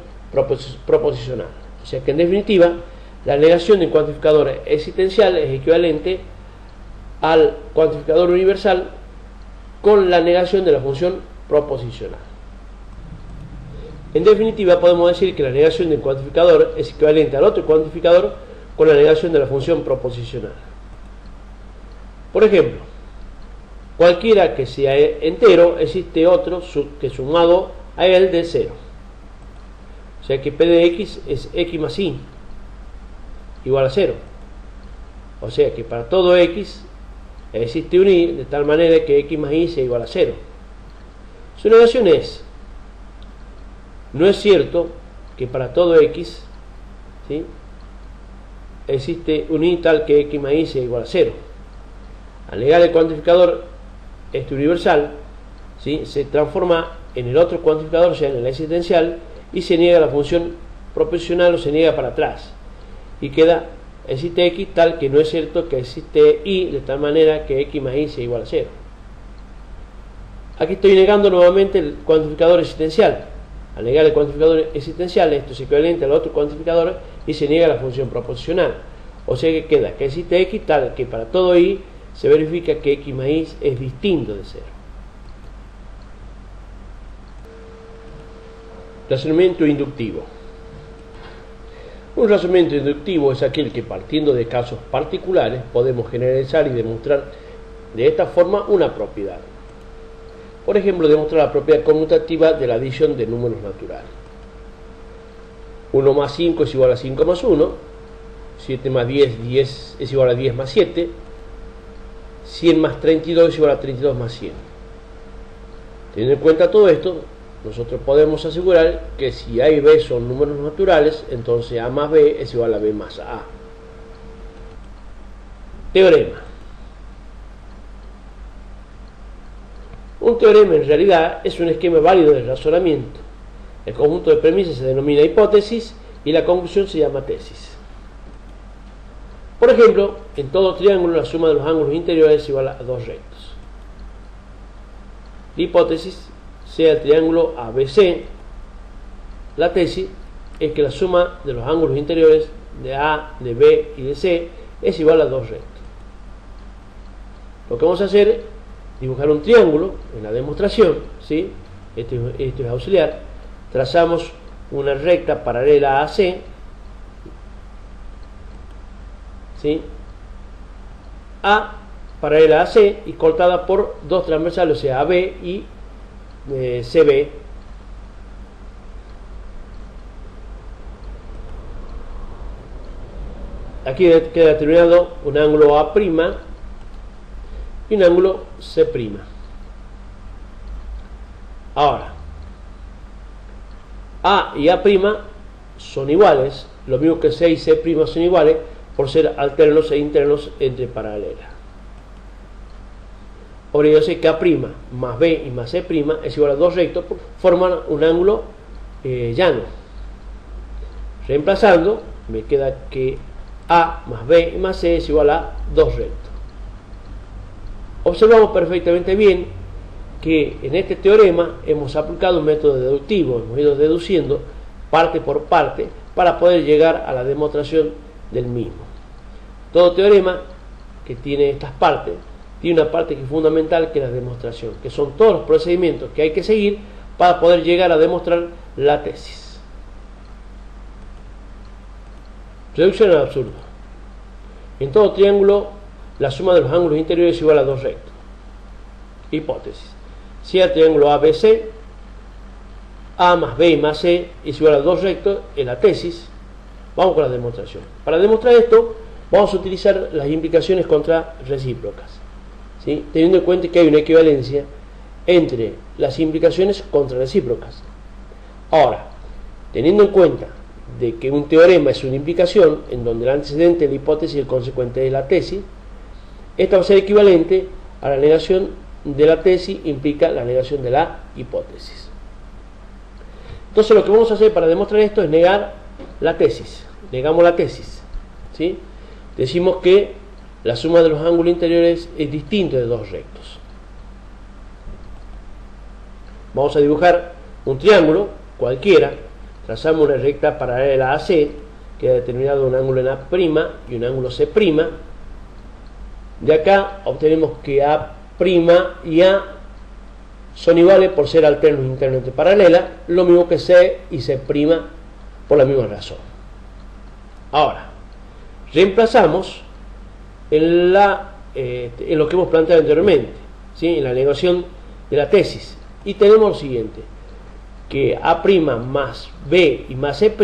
proposicional. O sea que en definitiva, la negación del cuantificador existencial es equivalente al cuantificador universal con la negación de la función proposicional. En definitiva, podemos decir que la negación del cuantificador es equivalente al otro cuantificador con la negación de la función proposicional. Por ejemplo, cualquiera que sea entero, existe otro que sumado a él de 0. O sea que P de x es x más y igual a 0. O sea que para todo x existe un y de tal manera que x más y sea igual a 0. Su negación es no es cierto que para todo x, ¿sí?, existe un y tal que x más y sea igual a 0. Al negar el cuantificador este universal, ¿sí?, se transforma en el otro cuantificador, o sea, en el existencial, y se niega la función proposicional o se niega para atrás. Y queda, existe x tal que no es cierto que existe y de tal manera que x más y sea igual a 0. Aquí estoy negando nuevamente el cuantificador existencial. Al negar el cuantificador existencial, esto es equivalente al otro cuantificador y se niega la función proposicional. O sea que queda que existe x tal que para todo y se verifica que x más y es distinto de 0. Razonamiento inductivo. Un razonamiento inductivo es aquel que, partiendo de casos particulares, podemos generalizar y demostrar de esta forma una propiedad. Por ejemplo, demostrar la propiedad conmutativa de la adición de números naturales. 1 más 5 es igual a 5 más 1, 7 más 10, 10 es igual a 10 más 7, 100 más 32 es igual a 32 más 100. Teniendo en cuenta todo esto, nosotros podemos asegurar que si A y B son números naturales, entonces A más B es igual a B más A. Teorema. Un teorema en realidad es un esquema válido de razonamiento. El conjunto de premisas se denomina hipótesis y la conclusión se llama tesis. Por ejemplo, en todo triángulo la suma de los ángulos interiores es igual a 2 rectos. La hipótesis sea el triángulo ABC. La tesis es que la suma de los ángulos interiores de A, de B y de C es igual a 2 rectos. Lo que vamos a hacer es dibujar un triángulo en la demostración, ¿sí? Esto es auxiliar. Trazamos una recta paralela a AC, ¿sí?, A paralela a C y cortada por dos transversales, o sea, AB y CB. Aquí queda determinado un ángulo A' y un ángulo C'. Ahora, A y A' son iguales, lo mismo que C y C' son iguales por ser alternos e internos entre paralelas. Ahora yo sé que A' más B y más C' es igual a 2 rectos, forman un ángulo llano. Reemplazando, me queda que A más B y más C es igual a 2 rectos. Observamos perfectamente bien que en este teorema hemos aplicado un método deductivo, hemos ido deduciendo parte por parte para poder llegar a la demostración del mismo. Todo teorema que tiene estas partes tiene una parte que es fundamental, que es la demostración, que son todos los procedimientos que hay que seguir para poder llegar a demostrar la tesis. Reducción al absurdo. En todo triángulo la suma de los ángulos interiores es igual a 2 rectos. Hipótesis. Si el triángulo ABC, A más B más C es igual a 2 rectos, en la tesis. Vamos con la demostración. Para demostrar esto vamos a utilizar las implicaciones contra recíprocas, ¿sí?, teniendo en cuenta que hay una equivalencia entre las implicaciones contra recíprocas. Ahora, teniendo en cuenta de que un teorema es una implicación en donde el antecedente es la hipótesis y el consecuente es la tesis, esta va a ser equivalente a la negación de la tesis implica la negación de la hipótesis. Entonces lo que vamos a hacer para demostrar esto es negar la tesis. Negamos la tesis, ¿sí? Decimos que la suma de los ángulos interiores es distinta de 2 rectos. Vamos a dibujar un triángulo cualquiera. Trazamos una recta paralela a C, que ha determinado un ángulo en A' y un ángulo C'. De acá obtenemos que A' y A son iguales por ser alternos internos entre paralelas, lo mismo que C y C' por la misma razón. Ahora, reemplazamos en lo que hemos planteado anteriormente, ¿sí?, en la negación de la tesis, y tenemos lo siguiente, que A' más B y más C'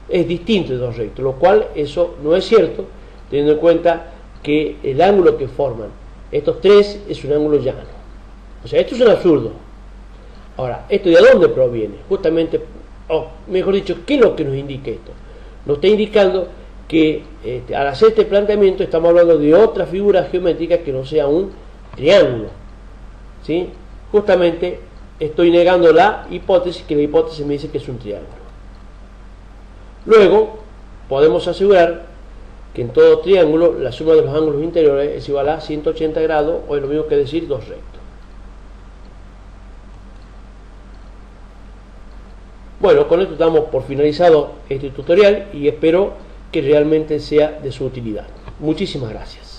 es distinto de 2 rectos, lo cual eso no es cierto, teniendo en cuenta que el ángulo que forman estos tres es un ángulo llano. O sea, esto es un absurdo. Ahora, ¿esto de dónde proviene? Justamente o mejor dicho, ¿qué es lo que nos indica esto? Nos está indicando que al hacer este planteamiento estamos hablando de otra figura geométrica que no sea un triángulo, ¿sí? Justamente estoy negando la hipótesis, que la hipótesis me dice que es un triángulo. Luego podemos asegurar que en todo triángulo la suma de los ángulos interiores es igual a 180 grados, o es lo mismo que decir dos rectos. Bueno, con esto damos por finalizado este tutorial y espero que realmente sea de su utilidad. Muchísimas gracias.